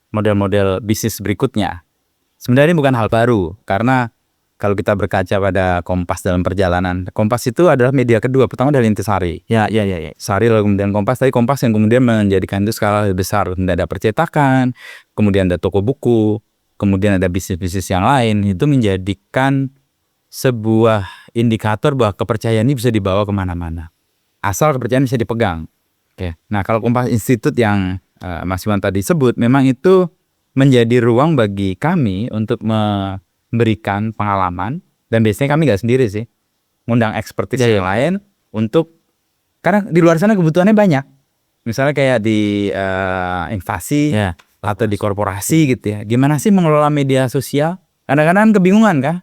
model-model bisnis berikutnya. Sebenarnya ini bukan hal baru, karena kalau kita berkaca pada Kompas dalam perjalanan, Kompas itu adalah media kedua. Pertama dari Intisari. Ya. Sari lalu kemudian Kompas. Tapi Kompas yang kemudian menjadikan itu skala lebih besar. Kemudian ada percetakan, kemudian ada toko buku, kemudian ada bisnis-bisnis yang lain. Itu menjadikan sebuah indikator bahwa kepercayaan ini bisa dibawa kemana-mana. Asal kepercayaan bisa dipegang. Nah kalau Kompas Institute yang Mas Iwan tadi sebut, memang itu menjadi ruang bagi kami untuk memberikan pengalaman, dan biasanya kami nggak sendiri sih, ngundang ekspertis yang lain untuk, karena di luar sana kebutuhannya banyak, misalnya kayak di invasi atau di korporasi gitu ya, gimana sih mengelola media sosial, kadang-kadang kebingungan kan,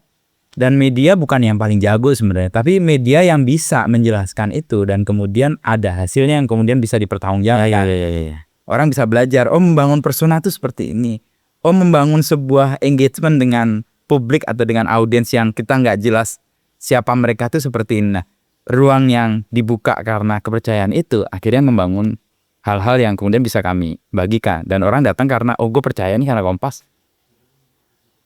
dan media bukan yang paling jago sebenarnya, tapi media yang bisa menjelaskan itu dan kemudian ada hasilnya yang kemudian bisa dipertanggungjawabkan. Orang bisa belajar, oh membangun persona itu seperti ini, oh membangun sebuah engagement dengan publik atau dengan audiens yang kita nggak jelas siapa mereka itu seperti ini. Nah, ruang yang dibuka karena kepercayaan itu akhirnya membangun hal-hal yang kemudian bisa kami bagikan, dan orang datang karena oh gue percaya nih karena Kompas.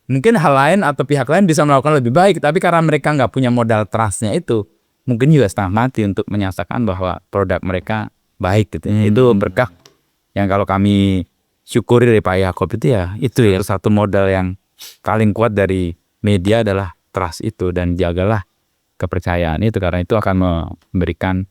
Mungkin hal lain atau pihak lain bisa melakukan lebih baik, tapi karena mereka nggak punya modal trustnya itu, mungkin juga setengah mati untuk menyatakan bahwa produk mereka baik gitu. Itu berkah yang kalau kami syukuri dari Pak Yaakob itu ya, itu ya satu modal yang paling kuat dari media adalah trust itu, dan jagalah kepercayaan itu, karena itu akan memberikan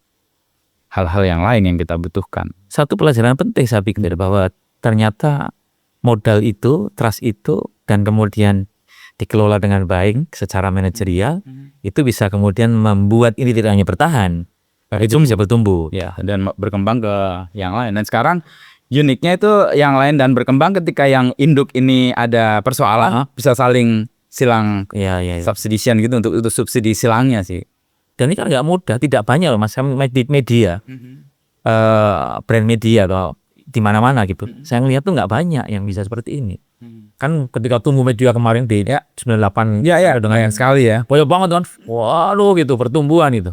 hal-hal yang lain yang kita butuhkan. Satu pelajaran penting saya pikir bahwa ternyata modal itu, trust itu, dan kemudian dikelola dengan baik secara manajerial, itu bisa kemudian membuat ini tidak hanya bertahan, itu bisa bertumbuh ya, dan berkembang ke yang lain. Dan sekarang uniknya itu yang lain dan berkembang ketika yang induk ini ada persoalan, bisa saling silang subsidian gitu, untuk subsidi silangnya sih. Dan ini kan nggak mudah, tidak banyak loh mas media, brand media atau di mana-mana gitu. Saya ngeliat tuh nggak banyak yang bisa seperti ini. Kan ketika tumbuh media kemarin di 98 dengan banyak sekali ya. banyak banget kan, waduh gitu pertumbuhan itu.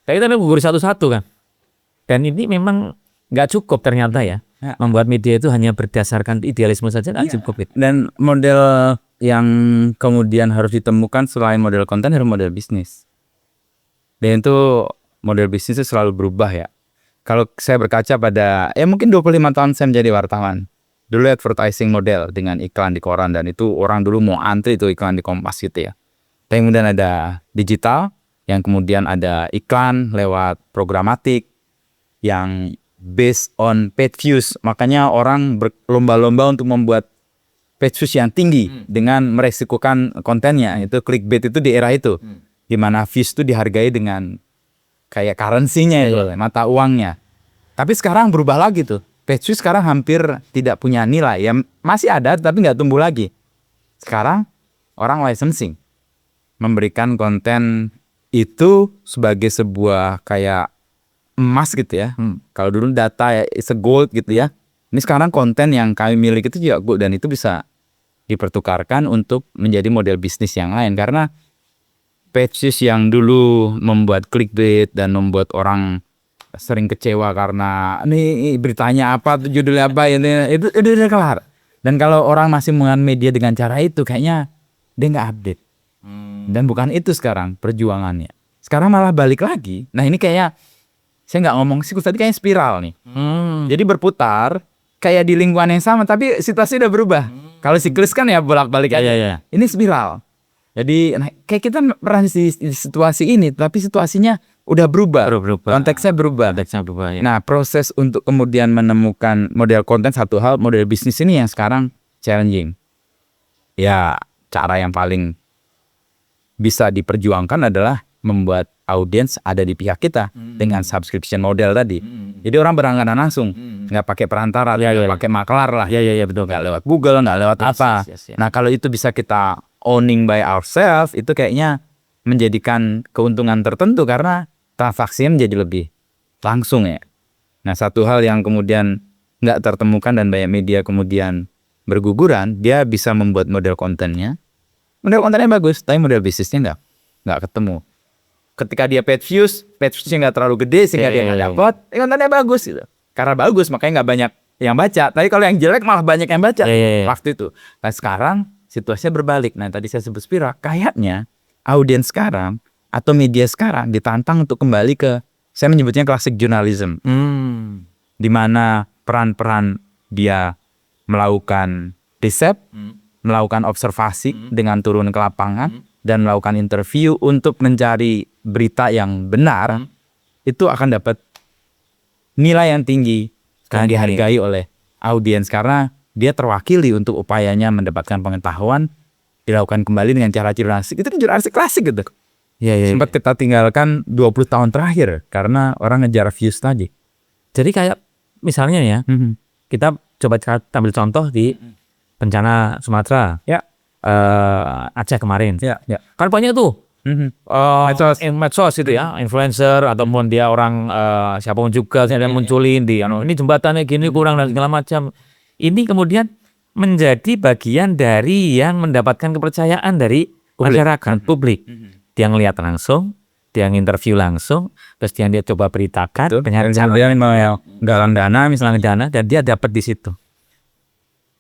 Kayak kita gugur satu-satu kan. Dan ini memang nggak cukup ternyata ya. Membuat media itu hanya berdasarkan idealisme saja nggak cukup itu. Dan model yang kemudian harus ditemukan selain model konten adalah model bisnis. Dan itu model bisnis itu selalu berubah ya. Kalau saya berkaca pada mungkin 25 tahun saya menjadi wartawan. Dulu advertising model dengan iklan di koran, dan itu orang dulu mau antri itu iklan di Kompas gitu ya. Tapi kemudian ada digital, yang kemudian ada iklan lewat programatik yang based on paid views. Makanya orang berlomba-lomba untuk membuat paid views yang tinggi dengan meresikukan kontennya. Itu clickbait itu di era itu, di mana views itu dihargai dengan kayak currency-nya itu, mata uangnya. Tapi sekarang berubah lagi tuh. Page views sekarang hampir tidak punya nilai. Ya masih ada tapi nggak tumbuh lagi. Sekarang orang licensing, memberikan konten itu sebagai sebuah kayak emas gitu ya. Kalau dulu data ya is a gold gitu ya. Ini sekarang konten yang kami miliki itu juga gold, dan itu bisa dipertukarkan untuk menjadi model bisnis yang lain. Karena pages yang dulu membuat clickbait dan membuat orang sering kecewa karena ini beritanya apa, judulnya apa, itu udah kelar. Dan kalau orang masih menggunakan media dengan cara itu, kayaknya dia nggak update. Dan bukan itu sekarang perjuangannya. Sekarang malah balik lagi. Nah ini kayaknya saya nggak ngomong siklus tadi, kayaknya spiral nih. Jadi berputar kayak di lingkungan yang sama, tapi situasi udah berubah. Kalau siklus kan ya bolak-balik aja. Ini spiral. Jadi kayak kita pernah di situasi ini, tapi situasinya udah berubah. Konteksnya berubah. Ya. Nah, proses untuk kemudian menemukan model konten satu hal, model bisnis ini yang sekarang challenging. Ya, cara yang paling bisa diperjuangkan adalah membuat audiens ada di pihak kita dengan subscription model tadi. Jadi orang berlangganan langsung, nggak pakai perantara, nggak pakai maklar lah. Betul. Nggak lewat Google, nggak lewat apa. Nah, kalau itu bisa kita owning by ourselves, itu kayaknya menjadikan keuntungan tertentu karena transaksinya menjadi lebih langsung ya. Nah, satu hal yang kemudian nggak tertemukan dan banyak media kemudian berguguran, dia bisa membuat model kontennya bagus, tapi model bisnisnya nggak ketemu. Ketika dia paid views-nya nggak terlalu gede sehingga dia nggak dapat, kontennya bagus gitu. Karena bagus makanya nggak banyak yang baca. Tapi kalau yang jelek malah banyak yang baca waktu itu. Nah sekarang situasinya berbalik. Nah tadi saya sebut spiral, kayaknya audiens sekarang atau media sekarang ditantang untuk kembali ke, saya menyebutnya classic journalism, di mana peran-peran dia melakukan riset, melakukan observasi dengan turun ke lapangan dan melakukan interview untuk mencari berita yang benar, itu akan dapat nilai yang tinggi dan dihargai oleh audiens karena dia terwakili untuk upayanya mendapatkan pengetahuan dilakukan kembali dengan cara jurnalistik. Itu kan jurnalistik klasik gitu. Sempat kita tinggalkan 20 tahun terakhir karena orang ngejar views tadi. Jadi kayak misalnya ya, kita coba ambil contoh di bencana Sumatera, Aceh kemarin. Kan banyak tuh medsos itu ya, influencer ataupun dia orang siapapun juga yang munculin di ini jembatannya gini kurang dan segala macam. Ini kemudian menjadi bagian dari yang mendapatkan kepercayaan dari masyarakat publik. Dia ngelihat langsung, dia nginterview langsung, terus dia coba beritakan dengan cara galang dana misalnya, dan dia dapat di situ.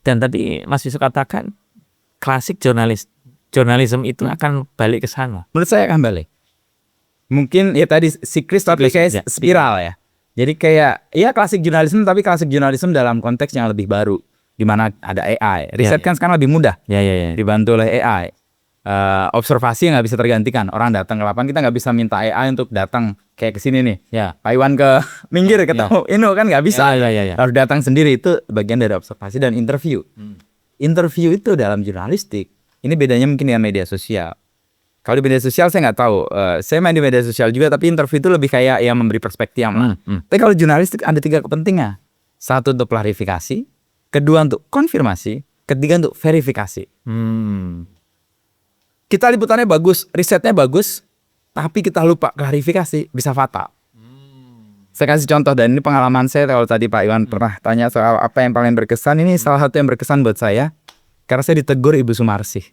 Dan tadi Mas Yusuf katakan klasik jurnalisme itu akan balik ke sana. Menurut saya akan balik. Mungkin ya tadi siklus tapi kayak spiral ya. Jadi kayak ya klasik jurnalisme, tapi klasik jurnalisme dalam konteks yang lebih baru, di mana ada AI. Riset kan sekarang lebih mudah. Dibantu oleh AI. Observasi nggak bisa tergantikan. Orang datang ke lapangan, kita nggak bisa minta AI untuk datang kayak ke sini nih. Pak Iwan ke minggir ketemu Ino kan nggak bisa. Harus datang sendiri, itu bagian dari observasi dan interview. Interview itu dalam jurnalistik, ini bedanya mungkin dengan media sosial. Kalau di media sosial saya nggak tahu. Saya main di media sosial juga, tapi interview itu lebih kayak yang memberi perspektif lah. Tapi kalau jurnalistik ada 3 kepentingan. 1 untuk klarifikasi, 2 untuk konfirmasi, 3 untuk verifikasi. Kita liputannya bagus, risetnya bagus, tapi kita lupa klarifikasi, bisa fatal. Saya kasih contoh, dan ini pengalaman saya. Kalau tadi Pak Iwan pernah tanya soal apa yang paling berkesan, ini salah satu yang berkesan buat saya, karena saya ditegur Ibu Sumarsih.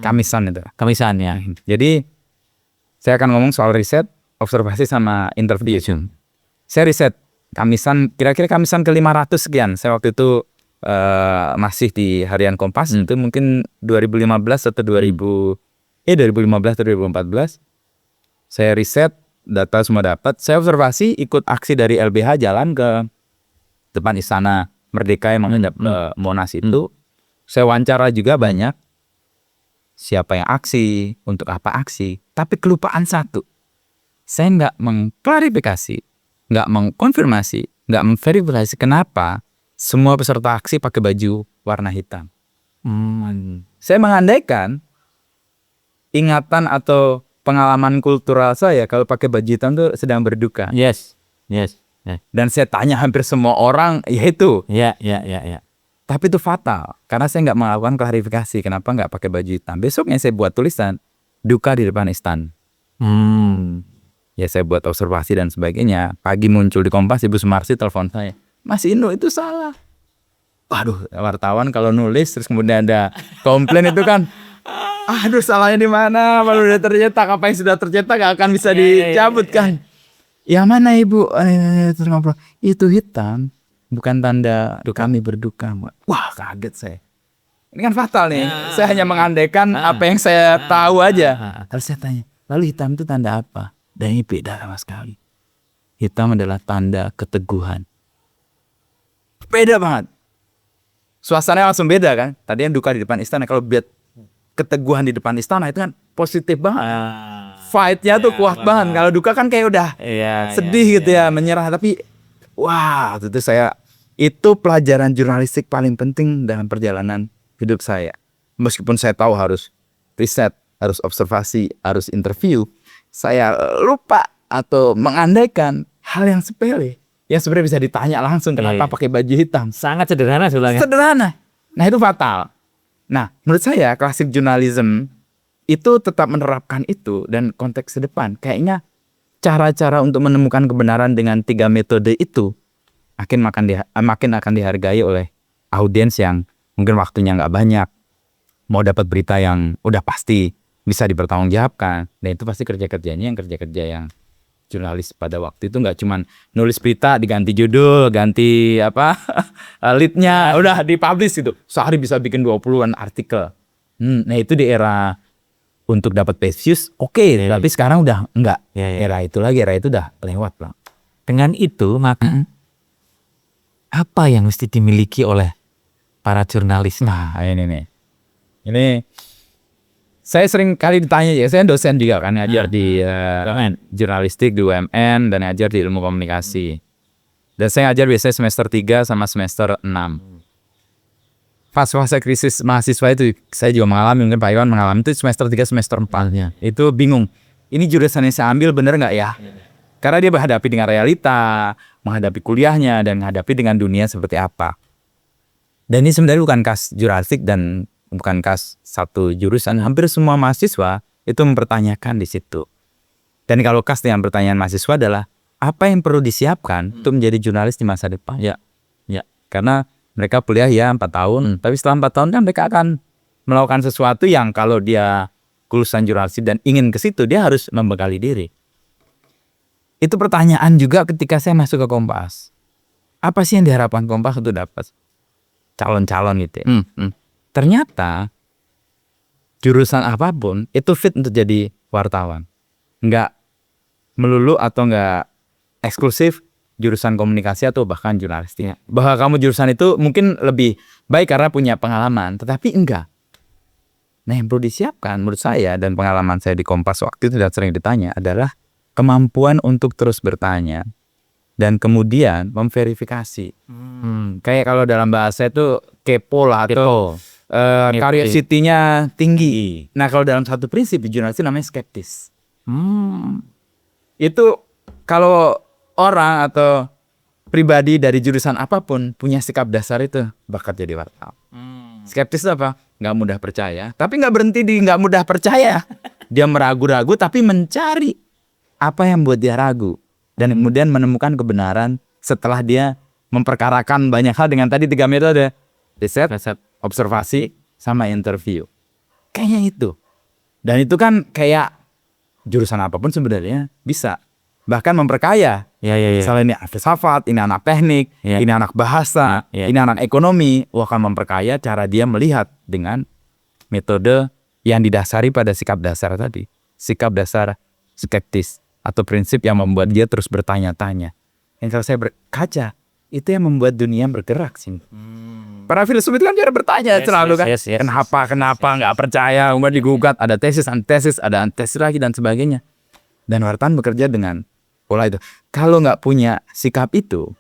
Kamisan itu. Kamisan ya. Jadi saya akan ngomong soal riset, observasi sama interview. Saya riset Kamisan, kira-kira Kamisan ke-500 sekian. Saya waktu itu masih di Harian Kompas, itu mungkin 2015 atau 2015 atau 2014. Saya riset, data semua dapat. Saya observasi, ikut aksi dari LBH jalan ke depan Istana Merdeka yang menghadap Monas itu. Saya wawancara juga banyak. Siapa yang aksi, untuk apa aksi. Tapi kelupaan satu. Saya nggak mengklarifikasi, nggak mengkonfirmasi, nggak memverifikasi kenapa semua peserta aksi pakai baju warna hitam. Saya mengandaikan ingatan atau pengalaman kultural saya kalau pakai baju hitam itu sedang berduka. Yes. Dan saya tanya hampir semua orang, ya itu. Ya. Tapi itu fatal, karena saya nggak melakukan klarifikasi kenapa nggak pakai baju hitam. Besoknya saya buat tulisan, duka di depan istana. Ya saya buat observasi dan sebagainya. Pagi muncul di Kompas, Ibu Sumarsih telepon saya, Mas Inu itu salah. Waduh, wartawan kalau nulis terus kemudian ada komplain itu kan, aduh salahnya di mana? Baru udah tercetak, apa yang sudah tercetak gak akan bisa dicabut kan? Yang mana Ibu? Terus ngobrol, itu hitam, bukan tanda kami berduka. Wah, kaget saya. Ini kan fatal nih. Saya hanya mengandaikan apa yang saya tahu aja. Terus saya tanya, lalu hitam itu tanda apa? Dan ini beda sama sekali. Hitam adalah tanda keteguhan. Beda banget. Suasananya langsung beda kan. Tadi yang duka di depan istana, kalau lihat keteguhan di depan istana itu kan positif banget. Fight-nya tuh kuat banget. Kalau duka kan kayak udah sedih gitu ya, menyerah. Tapi wah, itu pelajaran jurnalistik paling penting dalam perjalanan hidup saya. Meskipun saya tahu harus riset, harus observasi, harus interview, saya lupa atau mengandaikan hal yang sepele yang sebenarnya bisa ditanya langsung, kenapa pakai baju hitam. Sangat sederhana sebenarnya. Sederhana. Nah itu fatal. Nah menurut saya klasik jurnalism itu tetap menerapkan itu, dan konteks ke depan kayaknya cara-cara untuk menemukan kebenaran dengan 3 metode itu makin akan dihargai oleh audiens yang mungkin waktunya nggak banyak, mau dapat berita yang udah pasti bisa dipertanggungjawabkan. Dan itu pasti kerja-kerjanya yang jurnalis pada waktu itu nggak cuman nulis berita diganti judul, ganti leadnya, udah dipublish gitu. Sehari bisa bikin 20-an artikel. Nah itu di era untuk dapat page views, tapi sekarang udah enggak. Era itu udah lewat lah. Dengan itu maka apa yang mesti dimiliki oleh para jurnalis? Nah ini nih. Ini saya sering kali ditanya ya, saya dosen juga kan, ngajar di jurnalistik di UMN dan ngajar di ilmu komunikasi. Dan saya ngajar biasanya semester 3 sama semester 6. Fase krisis mahasiswa itu saya juga mengalami, mungkin Pak Iwan mengalami itu semester 3 semester 4-nya. Itu bingung. Ini jurusan yang saya ambil bener nggak ya? Karena dia menghadapi dengan realita, menghadapi kuliahnya, dan menghadapi dengan dunia seperti apa. Dan ini sebenarnya bukan khas jurnalistik dan bukan khas satu jurusan. Hampir semua mahasiswa itu mempertanyakan di situ. Dan kalau khas dengan pertanyaan mahasiswa adalah apa yang perlu disiapkan untuk menjadi jurnalis di masa depan. Ya. Karena mereka kuliah 4 tahun, tapi setelah 4 tahun kan mereka akan melakukan sesuatu yang kalau dia lulusan jurnalistik dan ingin ke situ, dia harus membekali diri. Itu pertanyaan juga ketika saya masuk ke Kompas. Apa sih yang diharapkan Kompas untuk dapat calon-calon gitu ya? Ternyata jurusan apapun itu fit untuk jadi wartawan. Nggak melulu atau nggak eksklusif jurusan komunikasi atau bahkan jurnalistik. Bahwa kamu jurusan itu mungkin lebih baik karena punya pengalaman, tetapi enggak. Nah yang perlu disiapkan menurut saya dan pengalaman saya di Kompas waktu itu dan sering ditanya adalah kemampuan untuk terus bertanya dan kemudian memverifikasi. Kayak kalau dalam bahasa itu kepo lah atau curiosity-nya tinggi. Nah kalau dalam satu prinsip di jurnalistik namanya skeptis. Itu kalau orang atau pribadi dari jurusan apapun punya sikap dasar itu bakat jadi wartawan. Skeptis itu apa? Nggak mudah percaya. Tapi nggak berhenti di nggak mudah percaya. Dia meragu-ragu tapi mencari apa yang buat dia ragu. Dan kemudian menemukan kebenaran setelah dia memperkarakan banyak hal dengan tadi 3 metode. Riset, observasi, sama interview. Kayaknya itu. Dan itu kan kayak jurusan apapun sebenarnya bisa. Bahkan memperkaya. Misalnya ini filsafat, ini anak teknik, ini anak bahasa, ini anak ekonomi. Akan memperkaya cara dia melihat dengan metode yang didasari pada sikap dasar tadi. Sikap dasar skeptis atau prinsip yang membuat dia terus bertanya-tanya. Yang kalau saya berkaca, itu yang membuat dunia bergerak sih. Para filsuf itu kan dia bertanya selalu kan. Kenapa nggak percaya, kemudian digugat, ada tesis, antitesis, ada antesis lagi dan sebagainya. Dan wartawan bekerja dengan pola itu. Kalau nggak punya sikap itu,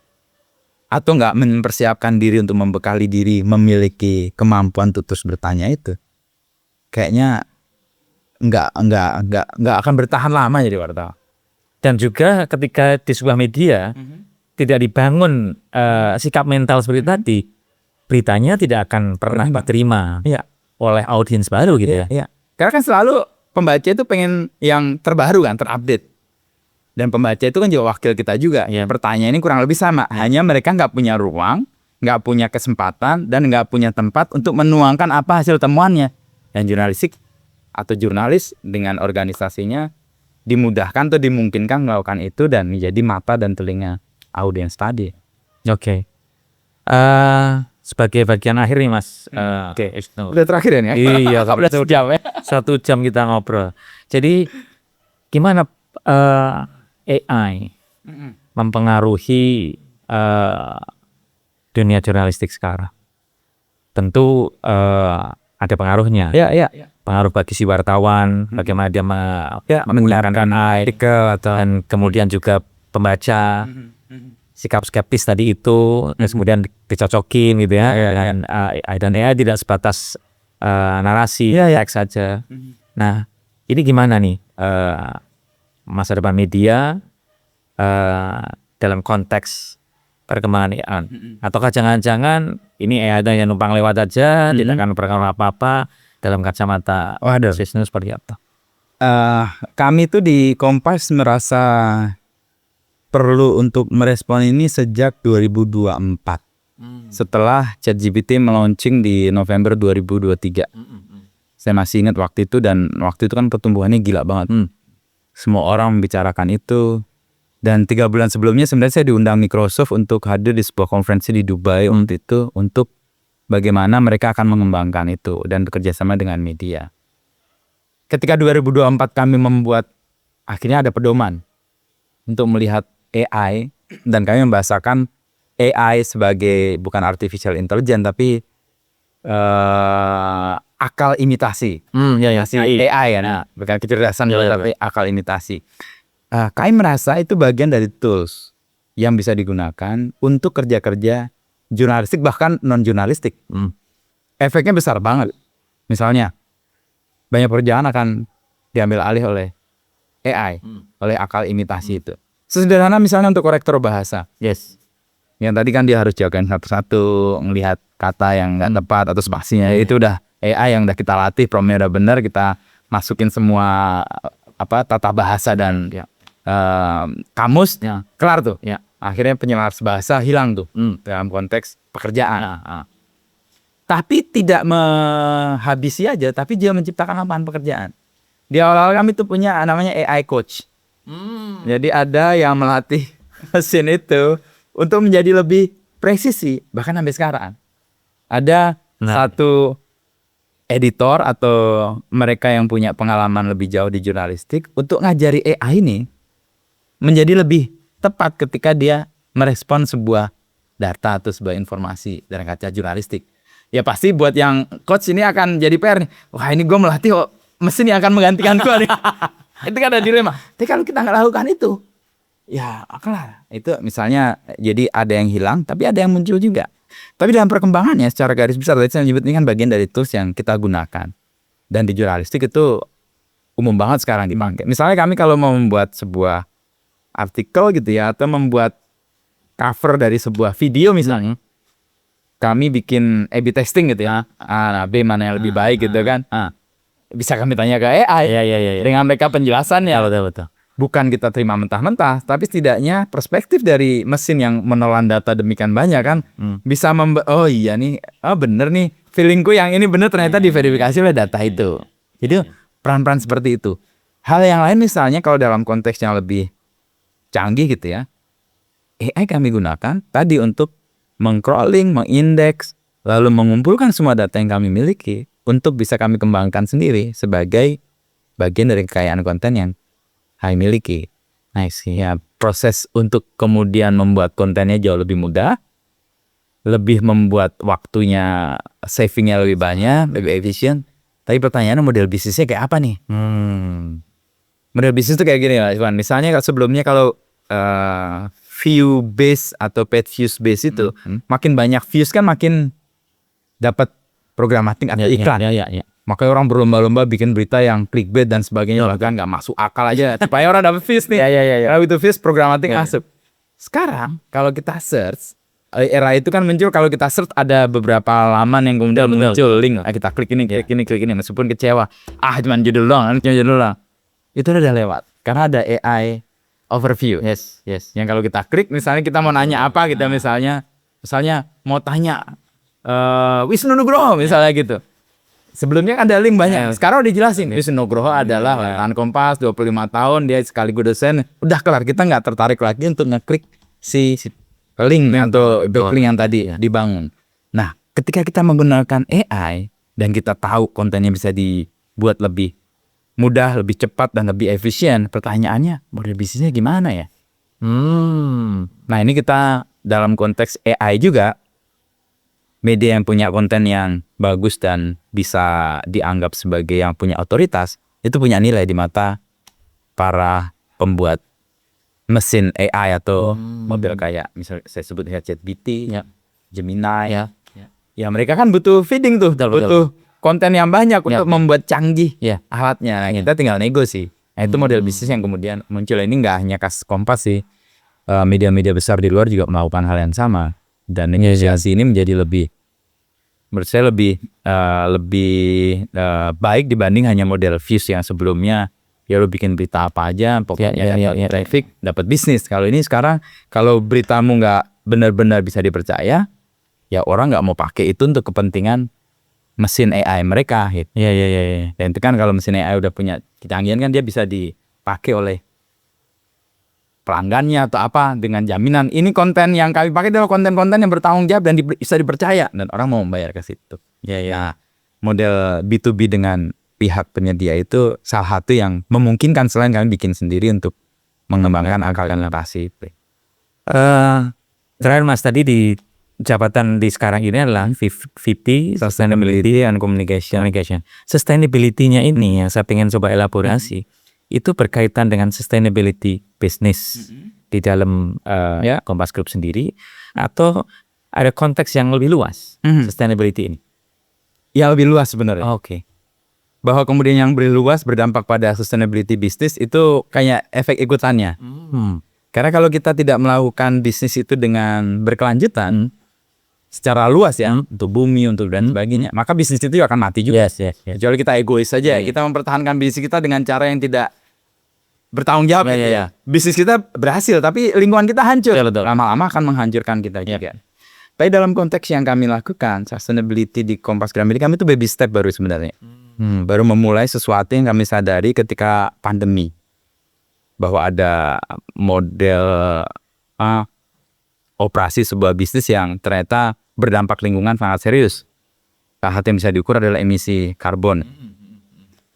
atau nggak mempersiapkan diri untuk membekali diri memiliki kemampuan untuk terus bertanya itu, kayaknya nggak akan bertahan lama jadi wartawan. Dan juga ketika di sebuah media tidak dibangun sikap mental seperti tadi, beritanya tidak akan pernah diterima oleh audiens baru gitu ya. Karena kan selalu pembaca itu pengen yang terbaru kan, terupdate. Dan pembaca itu kan juga wakil kita juga. Pertanyaan ini kurang lebih sama. Hanya mereka nggak punya ruang, nggak punya kesempatan, dan nggak punya tempat untuk menuangkan apa hasil temuannya. Dan jurnalistik atau jurnalis dengan organisasinya dimudahkan atau dimungkinkan melakukan itu dan menjadi mata dan telinga audiens tadi. Oke. Sebagai bagian akhir nih Mas. Udah terakhir ya? Iya, udah 1 jam ya. 1 jam kita ngobrol. Jadi gimana AI mempengaruhi dunia jurnalistik sekarang? Tentu ada pengaruhnya. Pengaruh bagi si wartawan, bagaimana dia menggunakan artikel dan kemudian juga pembaca. Sikap skeptis tadi itu kemudian dicocokin gitu ya. Dan AI tidak sebatas narasi teks saja. Nah, ini gimana nih masa depan media dalam konteks perkembangan AI? Ataukah jangan-jangan ini AI ada yang numpang lewat aja, tidak akan berpengaruh apa-apa dalam kacamata bisnis seperti apa? Kami tuh di Kompas merasa perlu untuk merespon ini sejak 2024. Setelah ChatGPT meluncing di November 2023. Saya masih ingat waktu itu, dan waktu itu kan pertumbuhannya gila banget. Semua orang membicarakan itu. Dan 3 bulan sebelumnya sebenarnya saya diundang Microsoft untuk hadir di sebuah konferensi di Dubai untuk itu, untuk bagaimana mereka akan mengembangkan itu dan bekerjasama dengan media. Ketika 2024 kami membuat, akhirnya ada pedoman untuk melihat AI, dan kami membahasakan AI sebagai bukan artificial intelligence tapi akal imitasi. AI ya, bukan kecerdasan tapi akal imitasi. Kami merasa itu bagian dari tools yang bisa digunakan untuk kerja-kerja jurnalistik bahkan non jurnalistik. Efeknya besar banget. Misalnya banyak pekerjaan akan diambil alih oleh AI, oleh akal imitasi itu. Sesederhana misalnya untuk korektor bahasa. Yang tadi kan dia harus jagain satu-satu, ngelihat kata yang nggak tepat atau spasinya. Itu udah AI yang udah kita latih, promnya udah benar, kita masukin semua tata bahasa dan kamus, kelar tuh. Akhirnya penyelas bahasa hilang tuh dalam konteks pekerjaan. Tapi tidak menghabisi aja, tapi dia menciptakan lapangan pekerjaan. Di awal-awal kami tuh punya namanya AI coach. Jadi ada yang melatih mesin itu untuk menjadi lebih presisi, bahkan sampai sekarang. Ada satu editor atau mereka yang punya pengalaman lebih jauh di jurnalistik untuk ngajari AI ini menjadi lebih tepat ketika dia merespon sebuah data atau sebuah informasi dari kaca jurnalistik. Ya pasti buat yang coach ini akan jadi PR nih. Wah, ini gue melatih mesin yang akan menggantikan gue nih. Itu kan ada dilema. Tapi kalau kita nggak lakukan itu, ya kelar. Itu misalnya jadi ada yang hilang, tapi ada yang muncul juga. Tapi dalam perkembangannya secara garis besar, tadi saya menyebut ini kan bagian dari tools yang kita gunakan. Dan di jurnalistik itu umum banget sekarang dipakai. Misalnya kami kalau mau membuat sebuah artikel gitu ya, atau membuat cover dari sebuah video misalnya, kami bikin A/B testing gitu ya. A, B mana yang lebih baik gitu kan. bisa kami tanya ke AI dengan mereka penjelasannya. Betul. Bukan kita terima mentah-mentah, tapi setidaknya perspektif dari mesin yang menelan data demikian banyak kan bisa oh iya nih, bener nih, feelingku yang ini bener ternyata diverifikasi oleh data itu. Jadi peran-peran seperti itu. Hal yang lain misalnya kalau dalam konteks yang lebih canggih gitu ya, AI kami gunakan tadi untuk meng-crawling, mengindeks, lalu mengumpulkan semua data yang kami miliki untuk bisa kami kembangkan sendiri sebagai bagian dari kekayaan konten yang kami miliki. Nice. Ya, proses untuk kemudian membuat kontennya jauh lebih mudah, lebih membuat waktunya savingnya lebih banyak, lebih efisien. Tapi pertanyaannya model bisnisnya kayak apa nih? Model bisnis itu kayak gini lah, Iwan. Misalnya sebelumnya kalau view base atau paid views base itu makin banyak views kan makin dapat programatik atau iklan. Makanya orang berlomba-lomba bikin berita yang clickbait dan sebagainya, bahkan nggak masuk akal aja supaya orang dapat views nih. Kalau itu views programatik masuk. Sekarang kalau kita search, era itu kan muncul kalau kita search ada beberapa laman yang kemudian muncul link. Kita klik ini, klik ini, meskipun kecewa. Cuman judul doang, itu udah lewat. Karena ada AI overview. Yes. Yang kalau kita klik, misalnya kita mau nanya apa, kita misalnya mau tanya Wisnu Nugroho misalnya gitu. Sebelumnya ada link banyak. Sekarang udah dijelasin. Wisnu Nugroho adalah wartawan Kompas 25 tahun, dia sekaligus dosen. Udah kelar, kita nggak tertarik lagi untuk ngeklik si link atau link yang tadi dibangun. Nah, ketika kita menggunakan AI dan kita tahu kontennya bisa dibuat lebih mudah, lebih cepat dan lebih efisien, pertanyaannya model bisnisnya gimana ya? Nah, ini kita dalam konteks AI juga, media yang punya konten yang bagus dan bisa dianggap sebagai yang punya otoritas, itu punya nilai di mata para pembuat mesin AI atau model kayak misalnya saya sebut ChatGPT, Gemini. Ya mereka kan butuh feeding tuh, butuh konten yang banyak untuk membuat canggih alatnya. Nah, kita tinggal nego sih. Nah, itu model bisnis yang kemudian muncul. Ini nggak hanya kasus Kompas sih, media-media besar di luar juga melakukan hal yang sama. Dan negosiasi ini menjadi lebih, menurut saya lebih baik dibanding hanya model views yang sebelumnya. Ya lo bikin berita apa aja, pokoknya traffic, dapat bisnis. Kalau ini sekarang, kalau beritamu nggak benar-benar bisa dipercaya, ya orang nggak mau pakai itu untuk kepentingan mesin AI mereka. Gitu. Dan itu kan kalau mesin AI udah punya kecanggihan kan dia bisa dipakai oleh pelanggannya atau apa dengan jaminan ini konten yang kami pakai adalah konten-konten yang bertanggung jawab dan bisa dipercaya dan orang mau membayar ke situ. Nah, model B2B dengan pihak penyedia itu salah satu yang memungkinkan selain kami bikin sendiri untuk mengembangkan akal dan narasi. Terakhir Mas, tadi di jabatan di sekarang ini adalah VP Sustainability and Communication. Sustainability-nya ini yang saya pengen coba elaborasi. Itu berkaitan dengan sustainability business di dalam Kompas Group sendiri, atau ada konteks yang lebih luas sustainability ini? Ya lebih luas sebenarnya. Oke. Bahwa kemudian yang lebih luas berdampak pada sustainability bisnis itu kayak efek ikutannya. Karena kalau kita tidak melakukan bisnis itu dengan berkelanjutan secara luas ya, untuk bumi, untuk dan sebagainya, maka bisnis itu akan mati juga. Kecuali kita egois saja, kita mempertahankan bisnis kita dengan cara yang tidak bertanggung jawab. Bisnis kita berhasil, tapi lingkungan kita hancur. Lama-lama akan menghancurkan kita juga. Tapi dalam konteks yang kami lakukan, sustainability di Kompas Grammedia, kami itu baby step baru sebenarnya. Baru memulai sesuatu yang kami sadari ketika pandemi. Bahwa ada model operasi sebuah bisnis yang ternyata berdampak lingkungan sangat serius. Salah satu yang bisa diukur adalah emisi karbon.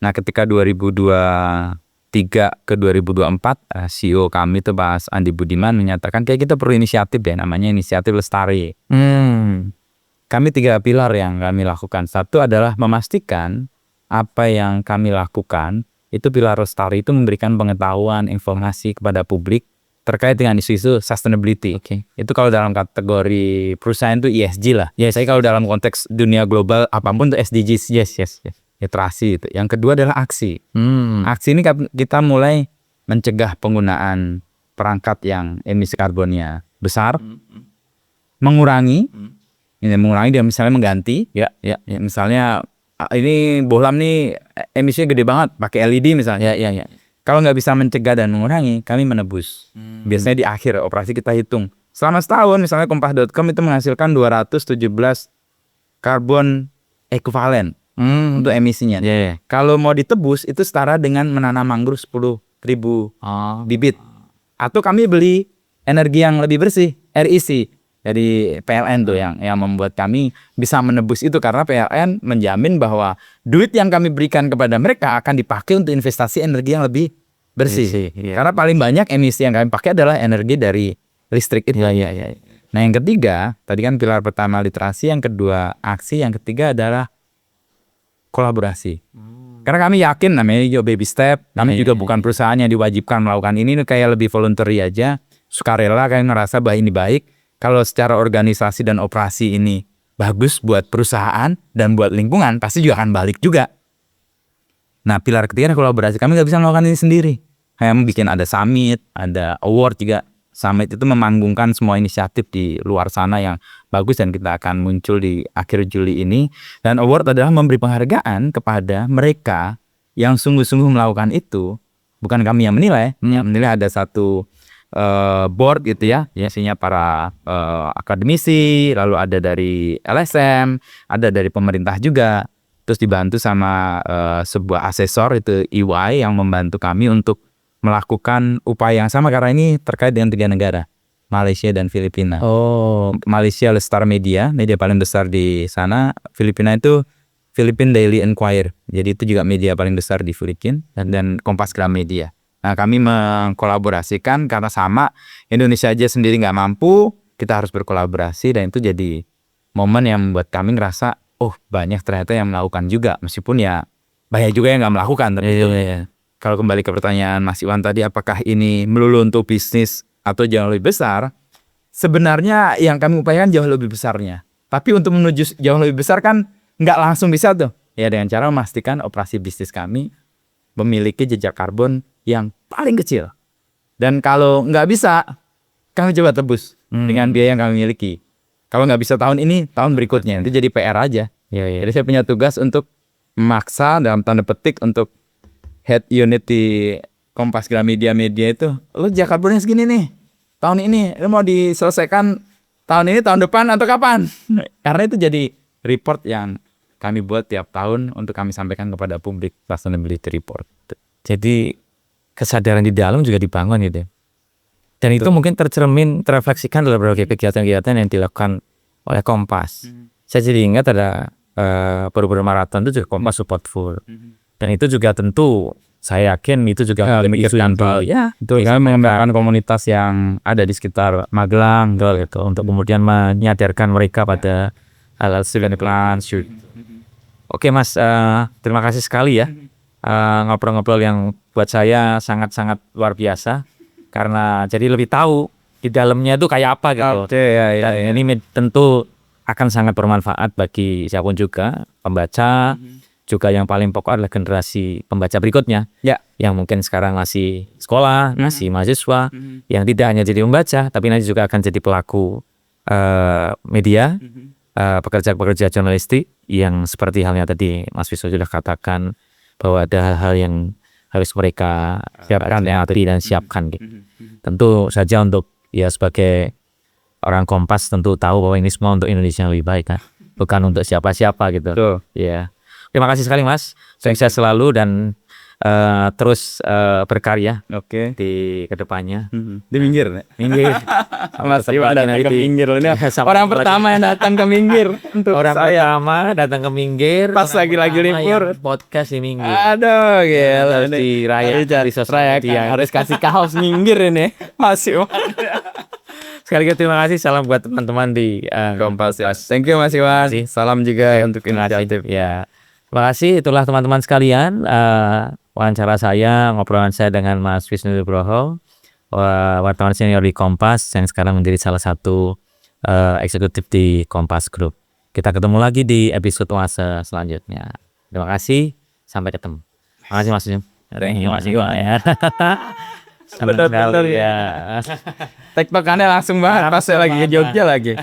Nah, ketika 2023 ke 2024, CEO kami itu Pak Andi Budiman menyatakan kayak kita perlu inisiatif deh, namanya inisiatif lestari. Kami 3 pilar yang kami lakukan. Satu adalah memastikan apa yang kami lakukan itu pilar lestari itu memberikan pengetahuan, informasi kepada publik terkait dengan isu-isu sustainability. Itu kalau dalam kategori perusahaan itu ESG lah. Saya kalau dalam konteks dunia global apapun itu SDGs. Literasi itu. Yang kedua adalah aksi. Aksi ini kita mulai mencegah penggunaan perangkat yang emisi karbonnya besar, mengurangi dia misalnya mengganti, misalnya ini bohlam nih emisinya gede banget, pakai LED misalnya. Ya. Kalau nggak bisa mencegah dan mengurangi, kami menebus. Biasanya di akhir operasi kita hitung. Selama setahun misalnya Kompas.com itu menghasilkan 217 karbon ekuivalen untuk emisinya. Ya. Kalau mau ditebus itu setara dengan menanam mangrove 10.000 bibit. Atau kami beli energi yang lebih bersih, REC dari PLN tuh yang membuat kami bisa menebus itu, karena PLN menjamin bahwa duit yang kami berikan kepada mereka akan dipakai untuk investasi energi yang lebih bersih. Iya. Karena paling banyak emisi yang kami pakai adalah energi dari listrik itu. Iya. Nah yang ketiga, tadi kan pilar pertama literasi, yang kedua aksi, yang ketiga adalah kolaborasi. Karena kami yakin namanya juga baby step, kami juga bukan perusahaan yang diwajibkan melakukan ini kayak lebih voluntary aja, sukarela, kayak ngerasa bahwa ini baik. Kalau secara organisasi dan operasi ini bagus buat perusahaan dan buat lingkungan, pasti juga akan balik juga. Nah pilar ketiga kolaborasi, kami nggak bisa melakukan ini sendiri. Kayak bikin ada summit, ada award juga. Summit itu memanggungkan semua inisiatif di luar sana yang bagus dan kita akan muncul di akhir Juli ini. Dan award adalah memberi penghargaan kepada mereka yang sungguh-sungguh melakukan itu. Bukan kami yang menilai, yang menilai ada satu board gitu ya, isinya para akademisi, lalu ada dari LSM, ada dari pemerintah juga, terus dibantu sama sebuah asesor itu EY yang membantu kami untuk melakukan upaya yang sama, karena ini terkait dengan 3 negara, Malaysia dan Filipina. Malaysia Star Media paling besar di sana, Filipina itu Philippine Daily Enquirer, jadi itu juga media paling besar di Filipina, dan Kompas Gramedia. Nah kami mengkolaborasikan karena sama, Indonesia aja sendiri nggak mampu, kita harus berkolaborasi, dan itu jadi momen yang membuat kami ngerasa banyak ternyata yang melakukan juga, meskipun ya banyak juga yang nggak melakukan. Kalau kembali ke pertanyaan Mas Iwan tadi, apakah ini melulu untuk bisnis atau jauh lebih besar? Sebenarnya yang kami upayakan jauh lebih besarnya, tapi untuk menuju jauh lebih besar kan nggak langsung bisa tuh ya, dengan cara memastikan operasi bisnis kami memiliki jejak karbon yang paling kecil. Dan kalau nggak bisa, kami coba tebus dengan biaya yang kami miliki. Kalau nggak bisa tahun ini, tahun berikutnya. Itu jadi PR aja. Jadi saya punya tugas untuk memaksa dalam tanda petik untuk head unit di Kompas Gramedia Media itu, lo jejak karbonnya segini nih, tahun ini, lo mau diselesaikan tahun ini, tahun depan, atau kapan? Karena itu jadi report yang kami buat tiap tahun untuk kami sampaikan kepada publik, sustainability report. Jadi kesadaran di dalam juga dibangun gitu. Dan itu mungkin terrefleksikan dalam berbagai kegiatan-kegiatan yang dilakukan oleh Kompas. Saya jadi ingat ada Borobudur Marathon itu juga Kompas support full. Dan itu juga tentu saya yakin itu juga memikirkan itu kami mengembangkan komunitas yang ada di sekitar Magelang gitu, untuk kemudian menyadarkan mereka pada hal-hal plan. Oke Mas, terima kasih sekali ya. Ngobrol-ngobrol yang buat saya sangat-sangat luar biasa, karena jadi lebih tahu di dalamnya itu kayak apa gitu. Dan ini tentu akan sangat bermanfaat bagi siapapun juga, pembaca, juga yang paling pokok adalah generasi pembaca berikutnya, yang mungkin sekarang masih sekolah, masih mahasiswa, yang tidak hanya jadi pembaca, tapi nanti juga akan jadi pelaku media, pekerja-pekerja jurnalistik, yang seperti halnya tadi Mas Wisnu sudah katakan, bahwa ada hal-hal yang harus mereka siapkan, dan siapkan gitu. Tentu saja untuk sebagai orang Kompas tentu tahu bahwa ini semua untuk Indonesia yang lebih baik kan, bukan untuk siapa-siapa gitu. Terima kasih sekali Mas, sukses selalu dan terus berkarya di kedepannya. Di minggir Mas Iwan datang ke minggir ini orang pertama yang datang ke minggir untuk orang saya. pertama datang ke minggir Pas lagi libur podcast di minggir. Aduh gila Di raya di sosial media. harus kasih kaos minggir ini masih. Sekali lagi terima kasih, salam buat teman-teman di Kompas ya. Thank you Mas Iwan, salam juga untuk inisiatif ya. Terima kasih, itulah teman-teman sekalian wawancara saya, ngobrolan saya dengan Mas Wisnu Nugroho, wartawan senior di Kompas yang sekarang menjadi salah satu eksekutif di Kompas Group. Kita ketemu lagi di episode Oase selanjutnya. Terima kasih, sampai ketemu. Terima kasih Mas Wisnu. Terima kasih ya. Betul ya. Tektokannya langsung banget pas saya lagi ke Jogja lagi.